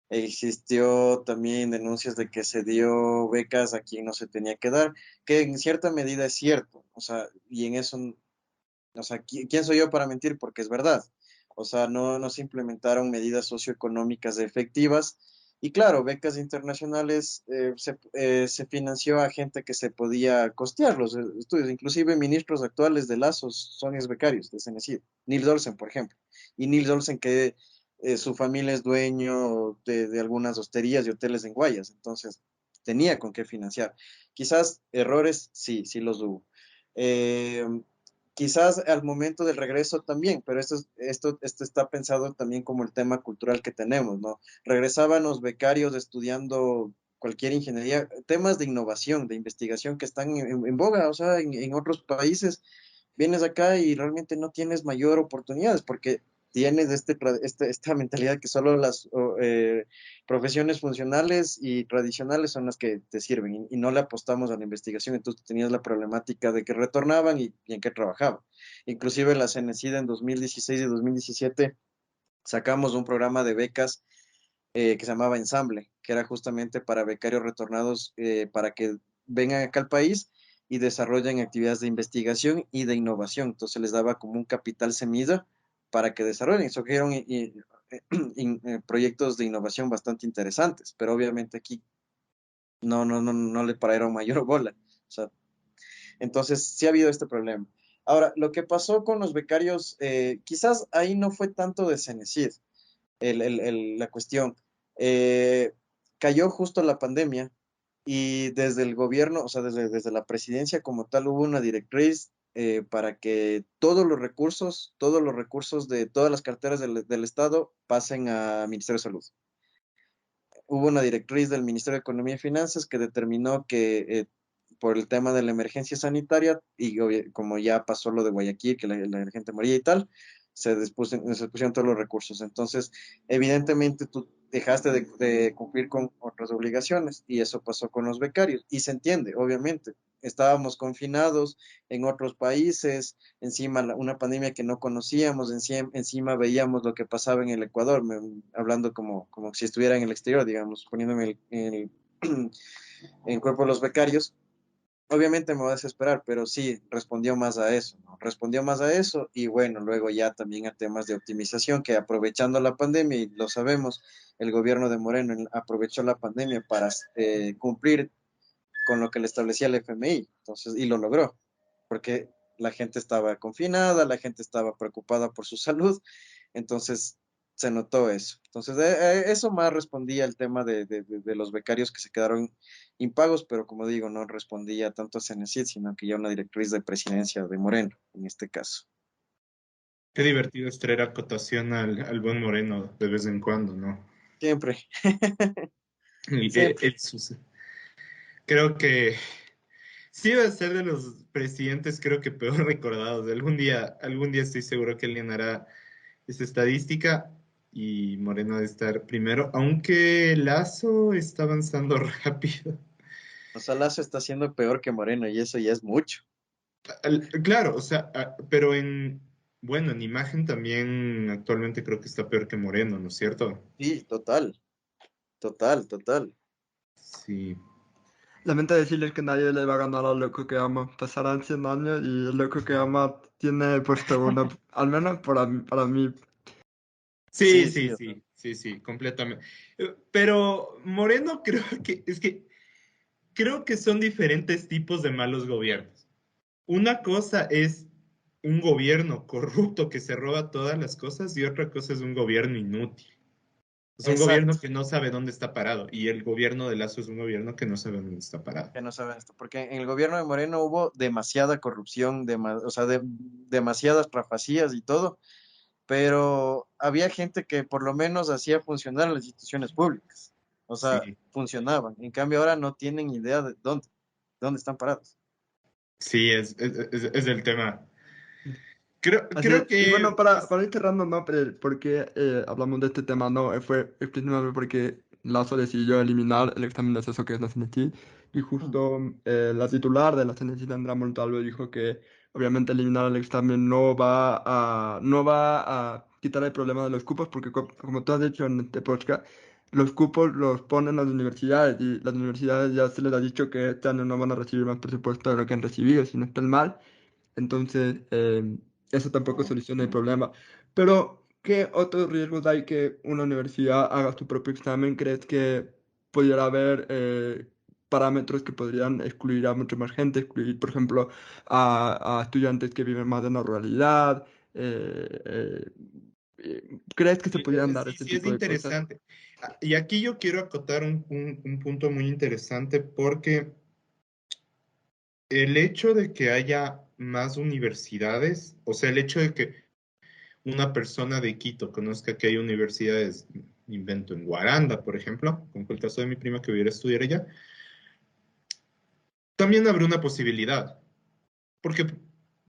Speaker 2: Existió también denuncias de que se dio becas a quien no se tenía que dar, que en cierta medida es cierto, o sea, y en eso, o sea, ¿quién soy yo para mentir? Porque es verdad. O sea, no se implementaron medidas socioeconómicas efectivas. Y claro, becas internacionales se financió a gente que se podía costear los estudios. Inclusive ministros actuales de Lazos son becarios de CNCID. Nils Olsen, por ejemplo. Y Nils Olsen que su familia es dueño de algunas hosterías y hoteles en Guayas. Entonces, tenía con qué financiar. Quizás errores, sí, sí los hubo. Eh, Quizás al momento del regreso también, pero esto está pensado también como el tema cultural que tenemos, ¿no? Regresaban los becarios estudiando cualquier ingeniería, temas de innovación, de investigación que están en boga, o sea, en otros países vienes acá y realmente no tienes mayor oportunidades porque tienes esta mentalidad que solo las profesiones funcionales y tradicionales son las que te sirven y no le apostamos a la investigación. Entonces tenías la problemática de que retornaban y en qué trabajaban. Inclusive en la CENESID en 2016 y 2017 sacamos un programa de becas que se llamaba Ensamble, que era justamente para becarios retornados para que vengan acá al país y desarrollen actividades de investigación y de innovación. Entonces les daba como un capital semilla para que desarrollen. Surgieron proyectos de innovación bastante interesantes, pero obviamente aquí no le pararon mayor bola. O sea, entonces sí ha habido este problema. Ahora, lo que pasó con los becarios, quizás ahí no fue tanto de CENESID, la cuestión. Eh, Cayó justo la pandemia y desde el gobierno, o sea, desde la presidencia como tal, hubo una directriz para que todos los recursos de todas las carteras del Estado pasen a Ministerio de Salud. Hubo una directriz del Ministerio de Economía y Finanzas que determinó que por el tema de la emergencia sanitaria y como ya pasó lo de Guayaquil, que la gente moría y tal, se pusieron todos los recursos. Entonces, evidentemente tú dejaste de cumplir con otras obligaciones y eso pasó con los becarios. Y se entiende, obviamente. Estábamos confinados en otros países, encima una pandemia que no conocíamos, encima veíamos lo que pasaba en el Ecuador, hablando como si estuviera en el exterior, digamos, poniéndome en cuerpo de los becarios. Obviamente me voy a desesperar, pero sí, respondió más a eso, ¿no? Respondió más a eso y bueno, luego ya también a temas de optimización, que aprovechando la pandemia, y lo sabemos, el gobierno de Moreno aprovechó la pandemia para cumplir con lo que le establecía el FMI, entonces, y lo logró, porque la gente estaba confinada, la gente estaba preocupada por su salud, entonces se notó eso. Entonces, eso más respondía al tema de los becarios que se quedaron impagos, pero como digo, no respondía tanto a Cenecit, sino que ya una directriz de presidencia de Moreno, en este caso.
Speaker 3: Qué divertido es traer acotación al buen Moreno de vez en cuando, ¿no?
Speaker 2: Siempre,
Speaker 3: Y,
Speaker 2: siempre.
Speaker 3: creo que sí va a ser de los presidentes, creo que peor recordados. Algún día estoy seguro que alguien hará esta estadística y Moreno debe estar primero, aunque Lazo está avanzando rápido.
Speaker 2: O sea, Lazo está siendo peor que Moreno y eso ya es mucho.
Speaker 3: Claro, o sea, pero bueno, en imagen también actualmente creo que está peor que Moreno, ¿no es cierto?
Speaker 2: Sí, total, total, total.
Speaker 3: Sí.
Speaker 1: Lamento decirles que nadie le va a ganar al loco que ama. Pasarán 100 años y el loco que ama tiene puesto uno, al menos para mí.
Speaker 3: Sí,
Speaker 2: Sí,
Speaker 3: sí,
Speaker 2: sí, o sea,
Speaker 3: sí, sí, sí, completamente. Pero Moreno creo que son diferentes tipos de malos gobiernos. Una cosa es un gobierno corrupto que se roba todas las cosas y otra cosa es un gobierno inútil. Es un
Speaker 2: exacto.
Speaker 3: gobierno que no sabe dónde está parado y el gobierno de Lazo es un gobierno que no sabe dónde está parado.
Speaker 2: Que no saben esto, porque en el gobierno de Moreno hubo demasiada corrupción, o sea, demasiadas trafacías y todo, pero había gente que por lo menos hacía funcionar las instituciones públicas, o sea,
Speaker 3: Sí,
Speaker 2: funcionaban. En cambio ahora no tienen idea de dónde están parados.
Speaker 3: sí, es el tema.
Speaker 1: Así
Speaker 3: Creo
Speaker 1: es. Y
Speaker 3: que
Speaker 1: bueno, para ir cerrando, ¿no? Pero ¿por qué hablamos de este tema? No, fue principalmente porque Lazo decidió eliminar el examen de acceso que es la CNT y justo la titular de la CNT, Andrea Montalvo, dijo que obviamente eliminar el examen no va a quitar el problema de los cupos, porque como tú has dicho en este podcast, los cupos los ponen las universidades y las universidades ya se les ha dicho que este año no van a recibir más presupuesto de lo que han recibido, si no están mal. Entonces, eso tampoco soluciona el problema. Pero, ¿qué otros riesgos hay que una universidad haga su propio examen? ¿Crees que pudiera haber parámetros que podrían excluir a mucha más gente? Excluir, por ejemplo, a estudiantes que viven más en la ruralidad. ¿Crees que se pudieran dar
Speaker 3: Sí,
Speaker 1: este
Speaker 3: sí, es
Speaker 1: tipo de cosas?
Speaker 3: interesante. Y aquí yo quiero acotar un punto muy interesante porque el hecho de que haya más universidades, o sea, el hecho de que una persona de Quito conozca que hay universidades, invento en Guaranda, por ejemplo, como fue el caso de mi prima que hubiera estudiar allá, también abre una posibilidad, porque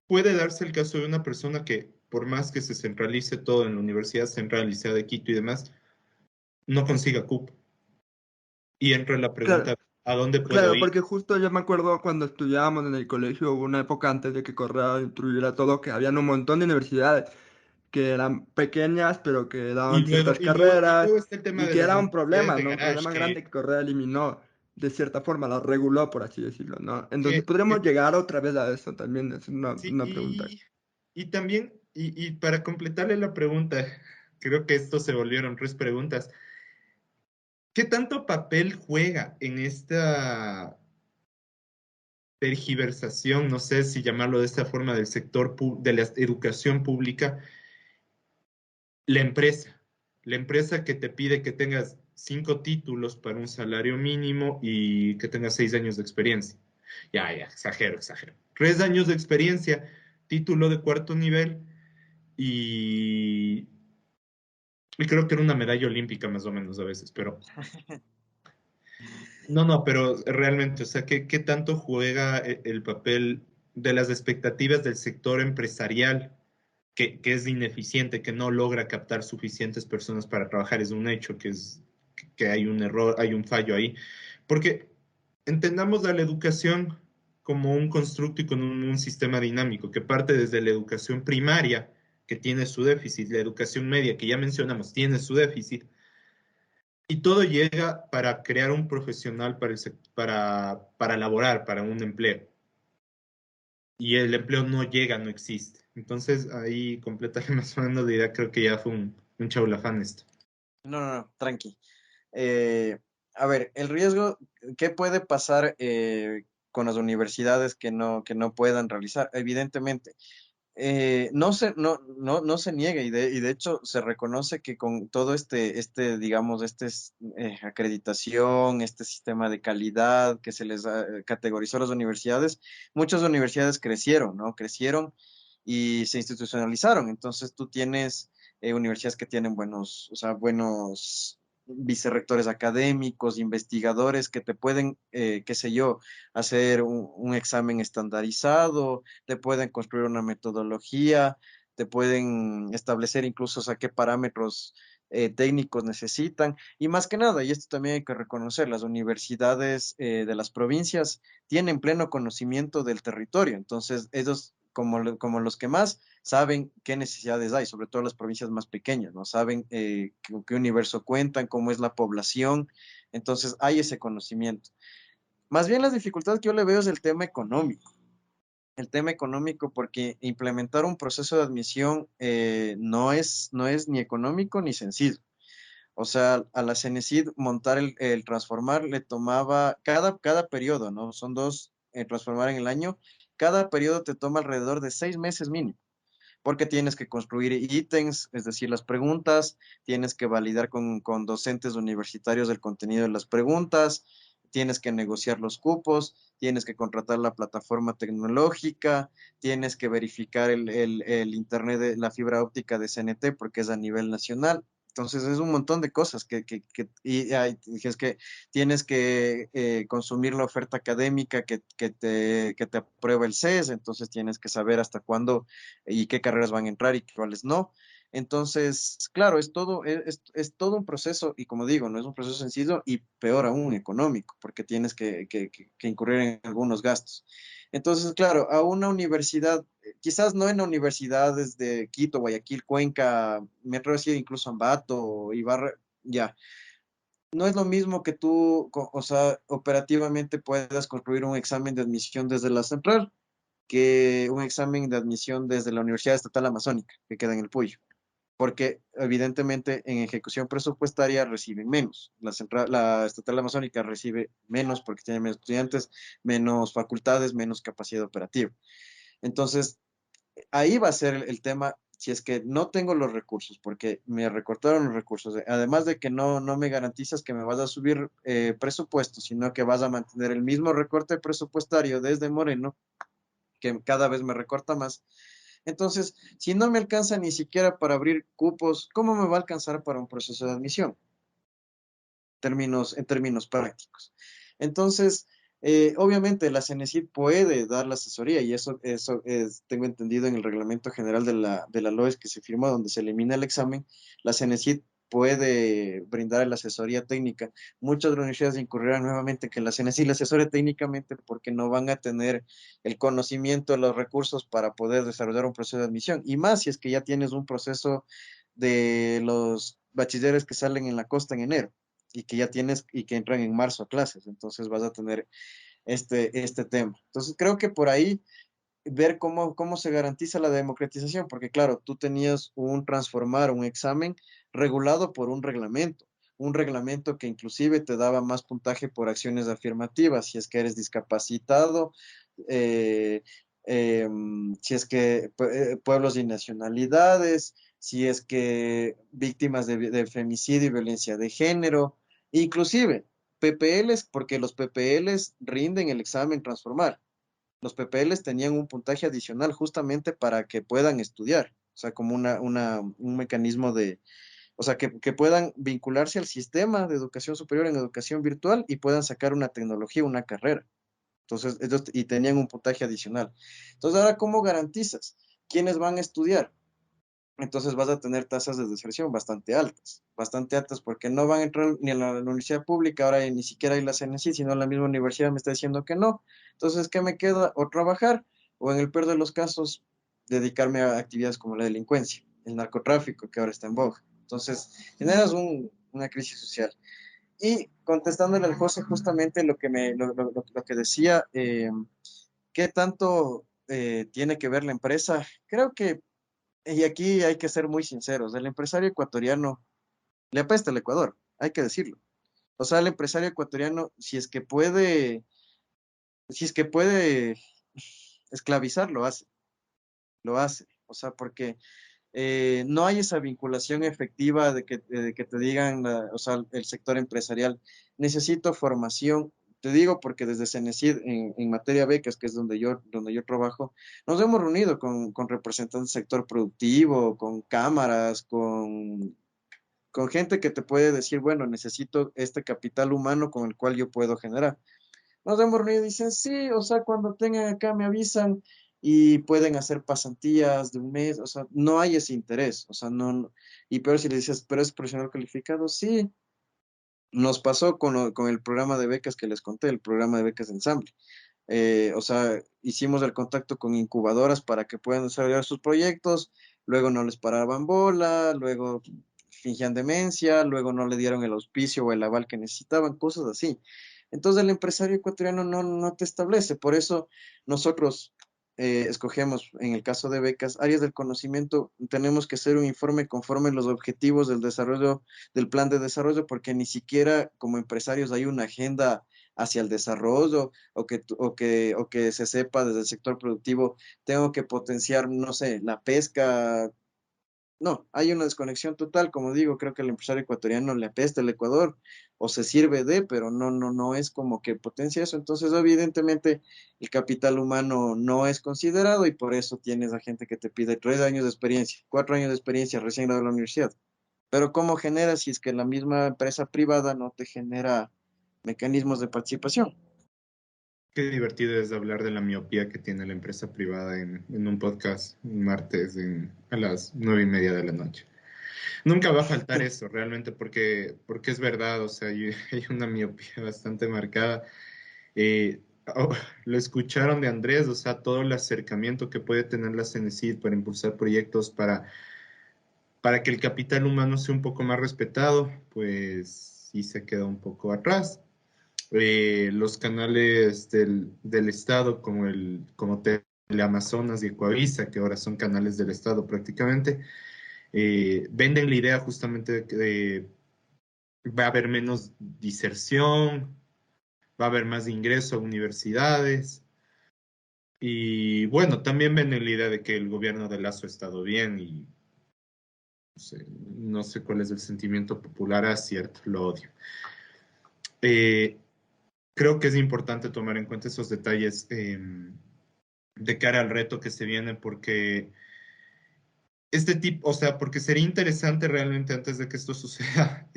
Speaker 3: puede darse el caso de una persona que, por más que se centralice todo en la Universidad Central y sea de Quito y demás, no consiga cupo. Y entra la
Speaker 1: Claro.
Speaker 3: pregunta, ¿a dónde puedo
Speaker 1: Claro,
Speaker 3: ir?
Speaker 1: porque justo yo me acuerdo cuando estudiábamos en el colegio, hubo una época antes de que Correa instruyera todo, que habían un montón de universidades que eran pequeñas, pero que
Speaker 3: Y
Speaker 1: daban
Speaker 3: luego,
Speaker 1: ciertas
Speaker 3: y luego, y
Speaker 1: carreras,
Speaker 3: luego está el tema
Speaker 1: y
Speaker 3: de
Speaker 1: que
Speaker 3: las
Speaker 1: era un
Speaker 3: universidades
Speaker 1: problema,
Speaker 3: de
Speaker 1: ¿no? Un
Speaker 3: garage,
Speaker 1: problema grande que Correa eliminó, de cierta forma, la reguló, por así decirlo, ¿no? Entonces, ¿podríamos
Speaker 3: que
Speaker 1: llegar otra vez a eso también? Es
Speaker 3: sí,
Speaker 1: una pregunta.
Speaker 3: y también, y para completarle la pregunta, creo que esto se volvieron tres preguntas. ¿Qué tanto papel juega en esta tergiversación, no sé si llamarlo de esta forma, del sector de la educación pública, la empresa? La empresa que te pide que tengas 5 títulos para un salario mínimo y que tengas 6 años de experiencia. Ya, exagero, exagero. 3 años de experiencia, título de cuarto nivel y, y creo que era una medalla olímpica más o menos a veces, pero no, no, pero realmente, o sea, ¿qué tanto juega el papel de las expectativas del sector empresarial que es ineficiente, que no logra captar suficientes personas para trabajar? Es un hecho que hay un error, hay un fallo ahí. Porque entendamos a la educación como un constructo y con un sistema dinámico que parte desde la educación primaria, que tiene su déficit, la educación media, que ya mencionamos, tiene su déficit, y todo llega para crear un profesional para laborar, para un empleo. Y el empleo no llega, no existe. Entonces ahí completa más o menos la idea, creo que ya fue un chaulafán esto.
Speaker 2: No, no, no, tranqui. Eh, a ver, el riesgo, ¿qué puede pasar con las universidades que no puedan realizar? Evidentemente, no se niega y de hecho se reconoce que con todo digamos, acreditación, este sistema de calidad que se les categorizó a las universidades, muchas universidades crecieron, ¿no? Crecieron y se institucionalizaron. Entonces tú tienes universidades que tienen buenos, o sea, buenos vicerrectores académicos, investigadores que te pueden, qué sé yo, hacer un examen estandarizado, te pueden construir una metodología, te pueden establecer incluso, o sea, qué parámetros técnicos necesitan. Y más que nada, y esto también hay que reconocer, las universidades de las provincias tienen pleno conocimiento del territorio. Entonces, ellos, como los que más, saben qué necesidades hay, sobre todo las provincias más pequeñas, ¿no? Saben con qué universo cuentan, cómo es la población. Entonces, hay ese conocimiento. Más bien las dificultades que yo le veo es el tema económico. El tema económico, porque implementar un proceso de admisión no es ni económico ni sencillo. O sea, a la CENESID montar el transformar le tomaba cada periodo, ¿no? Son dos transformar en el año. Cada periodo te toma alrededor de 6 meses mínimo, porque tienes que construir ítems, es decir, las preguntas, tienes que validar con docentes universitarios el contenido de las preguntas, tienes que negociar los cupos, tienes que contratar la plataforma tecnológica, tienes que verificar el internet de la fibra óptica de CNT porque es a nivel nacional. Entonces es un montón de cosas es que tienes que consumir la oferta académica que te aprueba el CES, entonces tienes que saber hasta cuándo y qué carreras van a entrar y cuáles no. Entonces, claro, es todo un proceso, y como digo, no es un proceso sencillo y peor aún económico, porque tienes que incurrir en algunos gastos. Entonces, claro, a una universidad, quizás no en universidades de Quito, Guayaquil, Cuenca, me atrevo a decir incluso Ambato, Ibarra, ya, no es lo mismo que tú, o sea, operativamente puedas construir un examen de admisión desde la central que un examen de admisión desde la Universidad Estatal Amazónica, que queda en el Puyo, porque evidentemente en ejecución presupuestaria reciben menos. La Estatal Amazónica recibe menos porque tiene menos estudiantes, menos facultades, menos capacidad operativa. Entonces, ahí va a ser el tema si es que no tengo los recursos, porque me recortaron los recursos, además de que no me garantizas que me vas a subir presupuesto, sino que vas a mantener el mismo recorte presupuestario desde Moreno, que cada vez me recorta más. Entonces, si no me alcanza ni siquiera para abrir cupos, ¿cómo me va a alcanzar para un proceso de admisión? En términos prácticos. Entonces, obviamente la CENESID puede dar la asesoría y eso tengo entendido en el reglamento general de la LOES que se firmó donde se elimina el examen, la CENESID puede brindar la asesoría técnica. Muchas de las universidades incurrirán nuevamente que la CENESID la asesore técnicamente porque no van a tener el conocimiento, los recursos para poder desarrollar un proceso de admisión. Y más si es que ya tienes un proceso de los bachilleres que salen en la costa en enero y que ya tienes y que entran en marzo a clases, entonces vas a tener este tema. Entonces creo que por ahí ver cómo se garantiza la democratización, porque claro, tú tenías un examen regulado por un reglamento que inclusive te daba más puntaje por acciones afirmativas, si es que eres discapacitado, eh, si es que pueblos y nacionalidades, si es que víctimas de femicidio y violencia de género, inclusive PPLs, porque los PPLs rinden el examen transformar. Los PPLs tenían un puntaje adicional justamente para que puedan estudiar, o sea, como un mecanismo o sea, que puedan vincularse al sistema de educación superior en educación virtual y puedan sacar una tecnología, una carrera. Entonces, ellos y tenían un puntaje adicional. Entonces, ahora, ¿cómo garantizas? ¿Quiénes van a estudiar? Entonces vas a tener tasas de deserción bastante altas porque no van a entrar ni a la universidad pública, ahora ni siquiera hay la CNC, sino la misma universidad me está diciendo que no. Entonces, ¿qué me queda? O trabajar, o en el peor de los casos, dedicarme a actividades como la delincuencia, el narcotráfico, que ahora está en boga. Entonces, generas una crisis social. Y contestándole al José justamente lo que decía, ¿qué tanto tiene que ver la empresa? Creo que y aquí hay que ser muy sinceros, el empresario ecuatoriano le apesta el Ecuador, hay que decirlo. O sea, el empresario ecuatoriano, si es que puede esclavizar, lo hace. O sea, porque no hay esa vinculación efectiva de que te digan, o sea, el sector empresarial, necesito formación. Te digo porque desde CENESID en materia becas, que es donde yo trabajo, nos hemos reunido con representantes del sector productivo, con cámaras, con gente que te puede decir, bueno, necesito este capital humano con el cual yo puedo generar. Nos hemos reunido y dicen, sí, o sea, cuando tengan acá me avisan y pueden hacer pasantías de un mes, o sea, no hay ese interés, o sea, y peor si le dices, pero es profesional calificado, sí, nos pasó con el programa de becas que les conté, el programa de becas de ensamble. O sea, hicimos el contacto con incubadoras para que puedan desarrollar sus proyectos, luego no les paraban bola, luego fingían demencia, luego no le dieron el auspicio o el aval que necesitaban, cosas así. Entonces el empresario ecuatoriano no te establece, por eso nosotros escogemos, en el caso de becas, áreas del conocimiento, tenemos que hacer un informe conforme a los objetivos del desarrollo, del plan de desarrollo, porque ni siquiera como empresarios hay una agenda hacia el desarrollo o que se sepa desde el sector productivo, tengo que potenciar, no sé, la pesca. No, hay una desconexión total, como digo, creo que al empresario ecuatoriano le apesta el Ecuador o se sirve pero no es como que potencia eso. Entonces, evidentemente, el capital humano no es considerado y por eso tienes a gente que te pide 3 años de experiencia, 4 años de experiencia recién graduado de la universidad. Pero ¿cómo genera si es que la misma empresa privada no te genera mecanismos de participación?
Speaker 3: Qué divertido es hablar de la miopía que tiene la empresa privada en un podcast un martes a las 9:30 de la noche. Nunca va a faltar eso, realmente, porque es verdad, o sea, hay una miopía bastante marcada. Eh, oh, lo escucharon de Andrés, o sea, todo el acercamiento que puede tener la CENESID para impulsar proyectos para que el capital humano sea un poco más respetado, pues sí se queda un poco atrás. Los canales del Estado, como Teleamazonas y Ecuavisa, que ahora son canales del Estado prácticamente, venden la idea justamente de que va a haber menos diserción, va a haber más ingreso a universidades. Y bueno, también venden la idea de que el gobierno de Lazo ha estado bien y no sé cuál es el sentimiento popular, cierto, lo odio. Eh, Creo que es importante tomar en cuenta esos detalles de cara al reto que se viene, porque este tipo, o sea, porque sería interesante realmente antes de que esto suceda,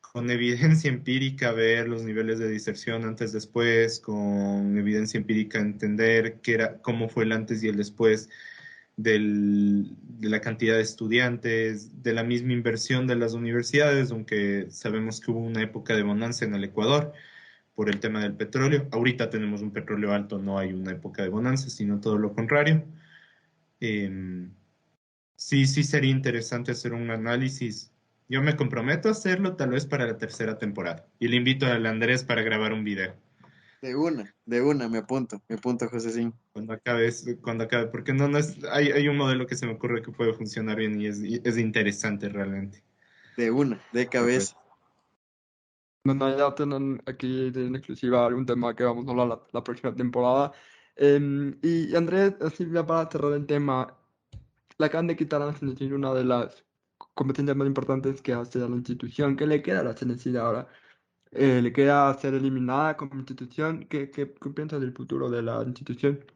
Speaker 3: con evidencia empírica ver los niveles de diserción antes, después, con evidencia empírica entender cómo fue el antes y el después de la cantidad de estudiantes, de la misma inversión de las universidades, aunque sabemos que hubo una época de bonanza en el Ecuador por el tema del petróleo. Ahorita tenemos un petróleo alto, no hay una época de bonanza, sino todo lo contrario. Eh, sí, sí sería interesante hacer un análisis. Yo me comprometo a hacerlo tal vez para la tercera temporada. Y le invito al Andrés para grabar un video.
Speaker 2: De una, me apunto, José.
Speaker 3: Cuando acabe, porque hay un modelo que se me ocurre que puede funcionar bien y es interesante realmente.
Speaker 2: De una, de cabeza.
Speaker 1: No, no, ya tienen aquí en exclusiva algún tema que vamos a hablar la próxima temporada. Y Andrés, así ya para cerrar el tema, le acaban de quitar a la CNCID una de las competencias más importantes que hace a la institución. ¿Qué le queda a la CNCID ahora? ¿Le queda ser eliminada como institución? ¿Qué piensas del futuro de la institución?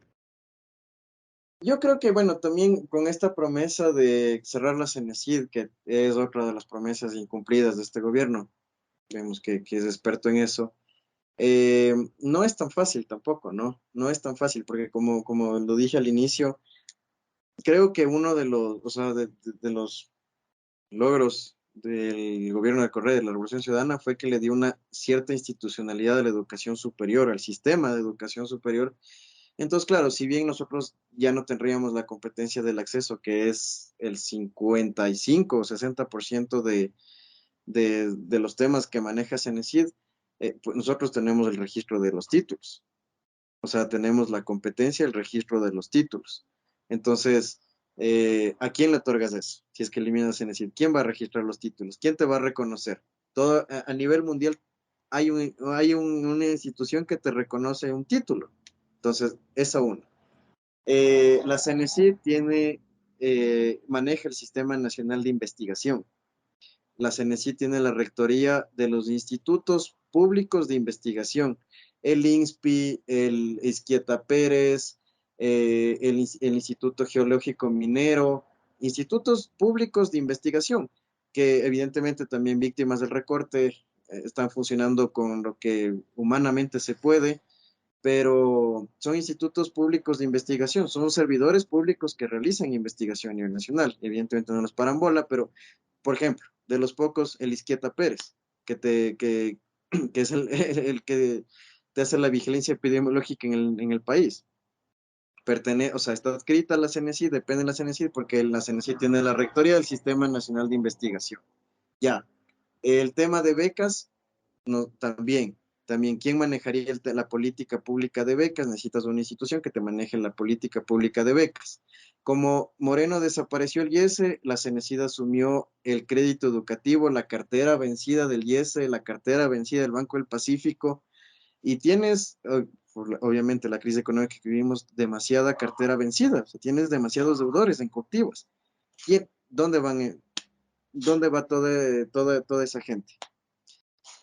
Speaker 2: Yo creo que, bueno, también con esta promesa de cerrar la CENESID, que es otra de las promesas incumplidas de este gobierno, vemos que es experto en eso, no es tan fácil tampoco, ¿no? No es tan fácil, porque como lo dije al inicio, creo que uno de los, o sea, de los logros del gobierno de Correa, de la Revolución Ciudadana, fue que le dio una cierta institucionalidad a la educación superior, al sistema de educación superior. Entonces, claro, si bien nosotros ya no tendríamos la competencia del acceso, que es el 55 o 60% de los temas que maneja CENESID, pues nosotros tenemos el registro de los títulos. O sea, tenemos la competencia, el registro de los títulos. Entonces, ¿a quién le otorgas eso? Si es que eliminas CENESID, ¿quién va a registrar los títulos? ¿Quién te va a reconocer? Todo, a nivel mundial una institución que te reconoce un título. Entonces, esa una. La CENESID maneja el Sistema Nacional de Investigación. La CENESID tiene la rectoría de los institutos públicos de investigación, el INSPI, el Izquieta Pérez, el Instituto Geológico Minero, institutos públicos de investigación, que evidentemente también víctimas del recorte están funcionando con lo que humanamente se puede, pero son institutos públicos de investigación, son servidores públicos que realizan investigación a nivel nacional. Evidentemente no los paran bola, pero, por ejemplo, de los pocos, el Izquieta Pérez, que es el que te hace la vigilancia epidemiológica en el país. O sea, está adscrita a la CNCI, depende de la CNCI, porque la CNCI tiene la rectoría del Sistema Nacional de Investigación. Ya, el tema de becas, no, también, ¿quién manejaría la política pública de becas? Necesitas una institución que te maneje la política pública de becas. Como Moreno desapareció el IESE, la CENESID asumió el crédito educativo, la cartera vencida del IESE, la cartera vencida del Banco del Pacífico, y tienes, obviamente, la crisis económica que vivimos, demasiada cartera vencida, o sea, tienes demasiados deudores en cautivos. ¿Dónde dónde va toda esa gente?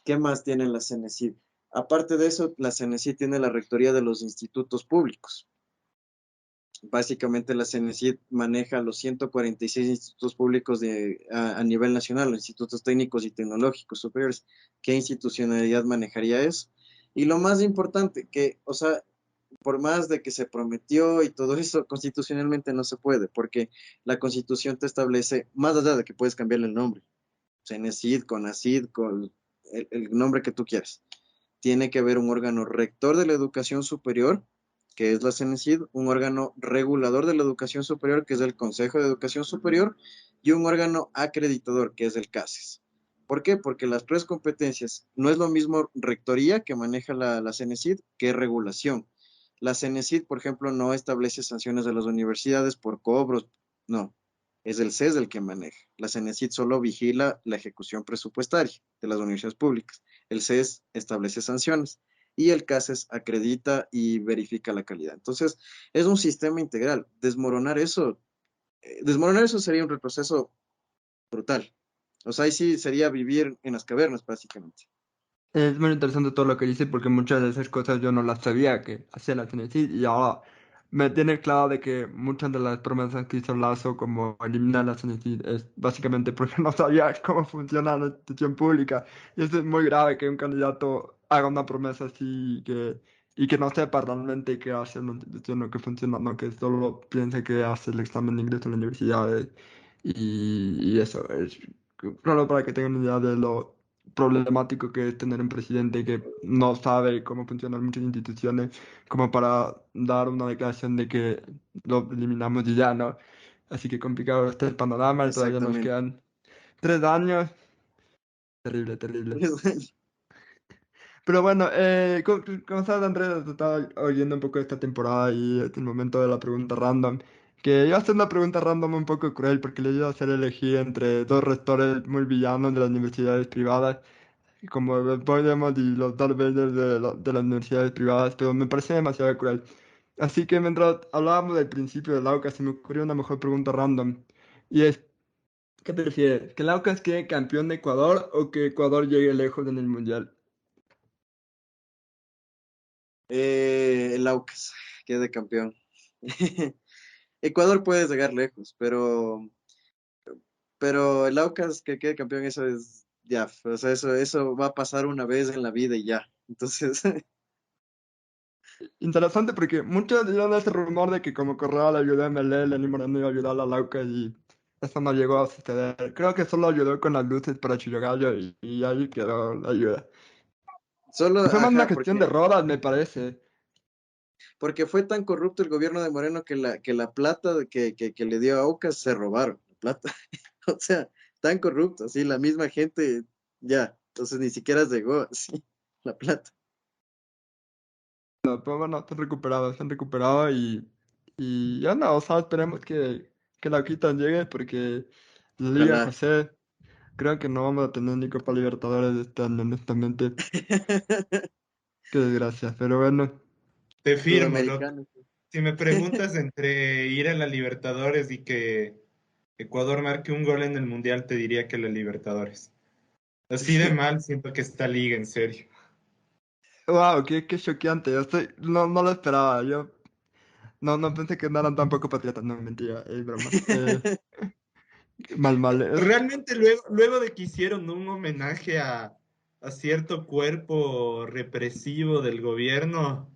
Speaker 2: ¿Qué más tiene la CENESID? Aparte de eso, la CENESID tiene la rectoría de los institutos públicos. Básicamente la CENESID maneja los 146 institutos públicos a nivel nacional, los institutos técnicos y tecnológicos superiores. ¿Qué institucionalidad manejaría eso? Y lo más importante, que, o sea, por más de que se prometió y todo eso, constitucionalmente no se puede, porque la Constitución te establece, más allá de que puedes cambiarle el nombre, Cenecid, Conacid, con el nombre que tú quieras. Tiene que haber un órgano rector de la educación superior, que es la Cenecid, un órgano regulador de la educación superior, que es el Consejo de Educación Superior, y un órgano acreditador, que es el CASES. ¿Por qué? Porque las tres competencias no es lo mismo rectoría que maneja la Cenecid que regulación. La Cenecid, por ejemplo, no establece sanciones a las universidades por cobros, no, es el CES el que maneja. La Cenecid solo vigila la ejecución presupuestaria de las universidades públicas. El CES establece sanciones y el CASES acredita y verifica la calidad. Entonces, es un sistema integral. Desmoronar eso sería un retroceso brutal. O sea, ahí sí sería vivir en las cavernas, básicamente.
Speaker 1: Es muy interesante todo lo que dice porque muchas de esas cosas yo no las sabía que hacía la CNC y ahora me tiene claro de que muchas de las promesas que hizo Lazo como eliminar la CNC es básicamente porque no sabía cómo funciona la institución pública y eso es muy grave que un candidato haga una promesa así y que no sepa realmente qué hace la institución o qué funciona, no que solo piense que hace el examen de ingreso a la universidad y eso es solo para que tengan una idea de lo problemático que es tener un presidente que no sabe cómo funcionan muchas instituciones, como para dar una declaración de que lo eliminamos y ya, ¿no? Así que complicado está el panorama, y todavía nos
Speaker 2: Exactamente.
Speaker 1: quedan 3 años. Terrible, terrible. Pero bueno, como sabes, Andrés, te estaba oyendo un poco esta temporada y es el momento de la pregunta random. Que iba a hacer una pregunta random un poco cruel porque le iba a hacer elegir entre dos rectores muy villanos de las universidades privadas como los Voldemort y los Darth Vader de las universidades privadas, pero me parece demasiado cruel. Así que mientras hablábamos del principio del AUCAS, se me ocurrió una mejor pregunta random. Y es, ¿qué prefieres? ¿Que el AUCAS quede campeón de Ecuador o que Ecuador llegue lejos en el Mundial?
Speaker 2: El Aucas, quede campeón. Ecuador puede llegar lejos, pero el Aucas que quede campeón, eso es ya, o sea, eso va a pasar una vez en la vida y ya. Entonces,
Speaker 1: Interesante porque muchos dieron ese rumor de que como Correa le ayudó a MLE, Lenín Moreno iba a ayudar a AUCAS y eso no llegó a suceder. Creo que solo ayudó con las luces para Chillogallo y ahí quedó la ayuda.
Speaker 2: solo,
Speaker 1: Y fue más una
Speaker 2: ajá,
Speaker 1: cuestión de Rodas, me parece.
Speaker 2: porque fue tan corrupto el gobierno de Moreno que la plata que le dio a Aucas se robaron, la plata. O sea, tan corrupto, así, la misma gente, ya, entonces ni siquiera llegó, así, la plata.
Speaker 1: No, pero bueno, se han recuperado y ya no, o sea, esperemos que la quita llegue porque la Liga
Speaker 2: Ojalá.
Speaker 1: José, creo que no vamos a tener ni Copa Libertadores este año, honestamente. Qué desgracia, pero bueno,
Speaker 3: Te firmo, loco.
Speaker 2: Sudamericano.
Speaker 3: Si me preguntas entre ir a la Libertadores y que Ecuador marque un gol en el Mundial, te diría que la Libertadores. Así de mal siento que esta liga, en serio.
Speaker 1: wow, qué choqueante, no lo esperaba, yo no pensé que andaran tan poco patriotas, no, mentira, es broma. Mal,
Speaker 3: Realmente luego de que hicieron un homenaje a cierto cuerpo represivo del gobierno,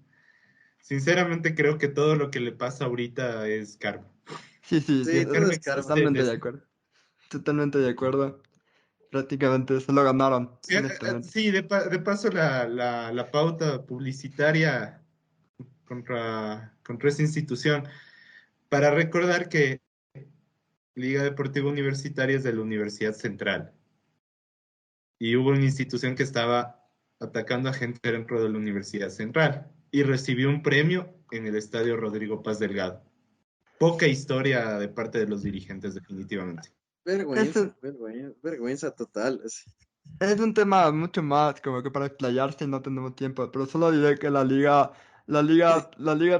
Speaker 3: sinceramente creo que todo lo que le pasa ahorita es karma.
Speaker 1: sí, sí, sí,
Speaker 2: Sí, todo
Speaker 3: Karma
Speaker 2: es karma.
Speaker 3: existe
Speaker 1: totalmente de
Speaker 3: desde...
Speaker 1: acuerdo, totalmente de acuerdo, prácticamente se lo ganaron,
Speaker 3: Sí,
Speaker 1: honestamente.
Speaker 3: sí, de paso la pauta publicitaria contra esa institución, para recordar que Liga Deportiva Universitaria es de la Universidad Central y hubo una institución que estaba atacando a gente dentro de la Universidad Central y recibió un premio en el Estadio Rodrigo Paz Delgado. Poca historia de parte de los dirigentes, definitivamente.
Speaker 2: Vergüenza,
Speaker 1: Eso,
Speaker 2: vergüenza, vergüenza total, así.
Speaker 1: es un tema mucho más como que para explayarse y no tenemos tiempo, pero solo diré que la liga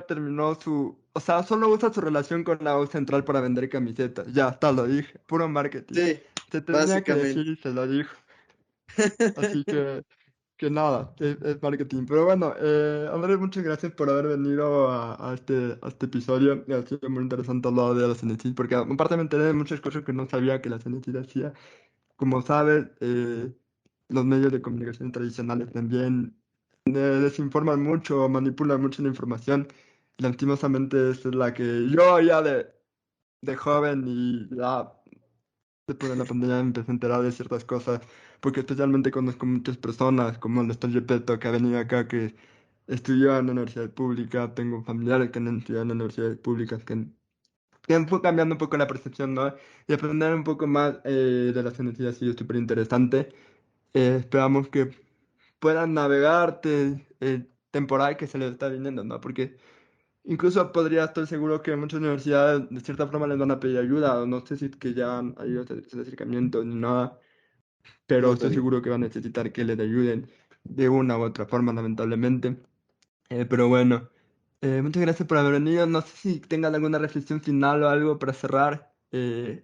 Speaker 1: terminó o sea, solo usa su relación con la U Central para vender camisetas. Ya está, lo dije, puro marketing.
Speaker 2: Sí,
Speaker 1: Se tenía que decir
Speaker 2: básicamente.
Speaker 1: y se lo dijo. Así que nada, es marketing. Pero bueno, Andrés, muchas gracias por haber venido a este episodio. Ha sido muy interesante hablar de la CNC, porque aparte me enteré de muchas cosas que no sabía que la CNC hacía. Como sabes, los medios de comunicación tradicionales también desinforman mucho o manipulan mucho la información. Lastimosamente esa es la que yo ya de joven y ya después de la pandemia me empecé a enterar de ciertas cosas, porque especialmente conozco muchas personas, como el Están Gepetto, que ha venido acá, que estudió en la universidad pública, tengo familiares que han estudiado en universidades públicas, que fue cambiando un poco la percepción, ¿no? Y aprender un poco más de las universidades ha sido súper interesante. Esperamos que puedan navegarte temporal que se les está viniendo, ¿no? Porque incluso podría estar seguro que muchas universidades de cierta forma les van a pedir ayuda, o no sé si es que ya han habido ese acercamiento ni nada, pero
Speaker 2: No te
Speaker 1: estoy
Speaker 2: digo.
Speaker 1: seguro que van a necesitar que les ayuden de una u otra forma, lamentablemente. Pero bueno, muchas gracias por haber venido. No sé si tengan alguna reflexión final o algo para cerrar,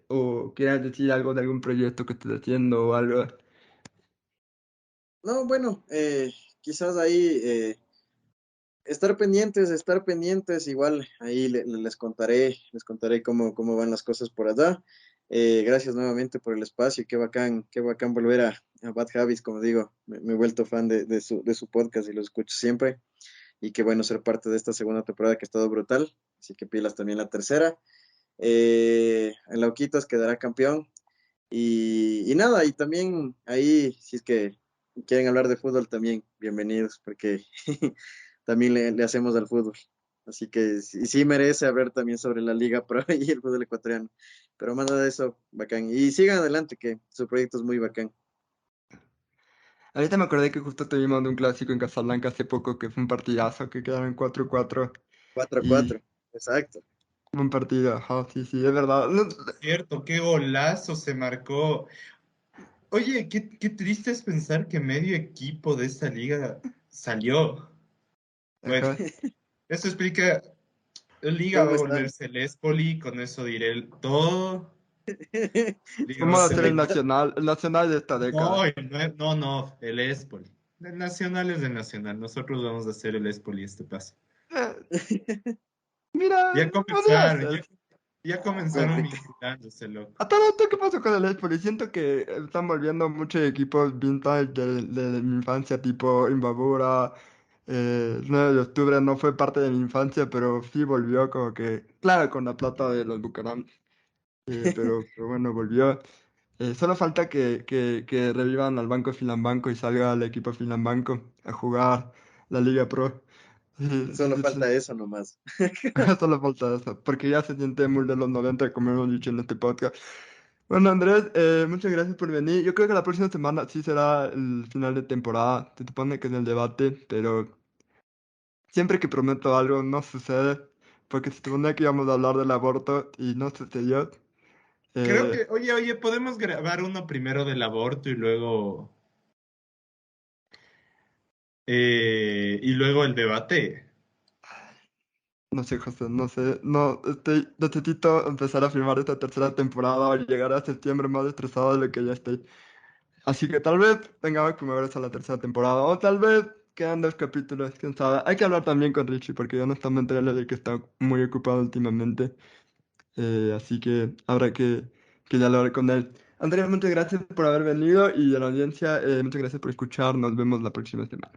Speaker 1: o quieras decir algo de algún proyecto que estés haciendo o algo.
Speaker 2: No, bueno, quizás ahí estar pendientes, igual ahí les contaré cómo van las cosas por allá. Gracias nuevamente por el espacio, qué bacán volver a Bad Habits, como digo, me he vuelto fan de su podcast y lo escucho siempre. Y qué bueno ser parte de esta segunda temporada que ha estado brutal, así que pilas también la tercera. El Lauquitas quedará campeón. Y nada, y también ahí, si es que quieren hablar de fútbol, también bienvenidos, porque también le hacemos al fútbol. Así que sí merece hablar también sobre la Liga Pro y el fútbol ecuatoriano. Pero más nada de eso, bacán. Y sigan adelante, que su proyecto es muy bacán.
Speaker 1: Ahorita me acordé que justo tuvimos de un clásico en Casablanca hace poco, que fue un partidazo, que quedaron 4-4
Speaker 2: 4 a
Speaker 1: y
Speaker 2: 4 exacto.
Speaker 1: un partido, ajá, sí, sí, es verdad. No,
Speaker 3: Cierto, qué golazo se marcó. Oye, qué triste es pensar que medio equipo de esta liga salió. Bueno,
Speaker 1: ajá.
Speaker 3: eso explica, la liga va
Speaker 2: ¿Cómo
Speaker 3: a
Speaker 2: están?
Speaker 3: volverse el Espoli, con eso diré todo. Liga va
Speaker 1: Vamos
Speaker 3: a
Speaker 1: a
Speaker 3: ser
Speaker 1: hacer el nacional de esta
Speaker 3: No,
Speaker 1: década.
Speaker 3: no, el Espoli. El Nacional es del Nacional. Nosotros vamos a hacer el Espoli este paso.
Speaker 1: Eh, mira,
Speaker 3: Ya
Speaker 1: podría
Speaker 3: comenzaron,
Speaker 1: ser.
Speaker 3: ya comenzaron
Speaker 2: Complicado.
Speaker 3: vinculándose, loco.
Speaker 1: A todo esto, ¿qué pasó con el Espoli? Siento que están volviendo muchos equipos vintage de mi infancia, tipo Imbabura, 9 de octubre no fue parte de mi infancia, pero sí volvió como que, claro, con la plata de los Bucaram, pero bueno, volvió. Solo falta que revivan al Banco Filambanco y salga el equipo Filambanco a jugar la Liga Pro.
Speaker 2: Solo falta eso nomás.
Speaker 1: Solo falta eso, porque ya se siente muy de los 90 como hemos dicho en este podcast. Bueno, Andrés, muchas gracias por venir. Yo creo que la próxima semana sí será el final de temporada. Se supone que es el debate, pero siempre que prometo algo no sucede, porque se supone que íbamos a hablar del aborto y no sucedió.
Speaker 3: Creo
Speaker 1: Eh,
Speaker 3: que, oye, podemos grabar uno primero del aborto y luego el debate.
Speaker 1: no sé, José, no sé, no, necesito empezar a filmar esta tercera temporada o llegar a septiembre más estresado de lo que ya estoy. Así que tal vez tengamos que mover a la tercera temporada. O tal vez quedan 2 capítulos, quién sabe. Hay que hablar también con Richie porque honestamente él es el que está muy ocupado últimamente. Así que habrá que dialogar con él. Andrea, muchas gracias por haber venido y a la audiencia, muchas gracias por escuchar. Nos vemos la próxima semana.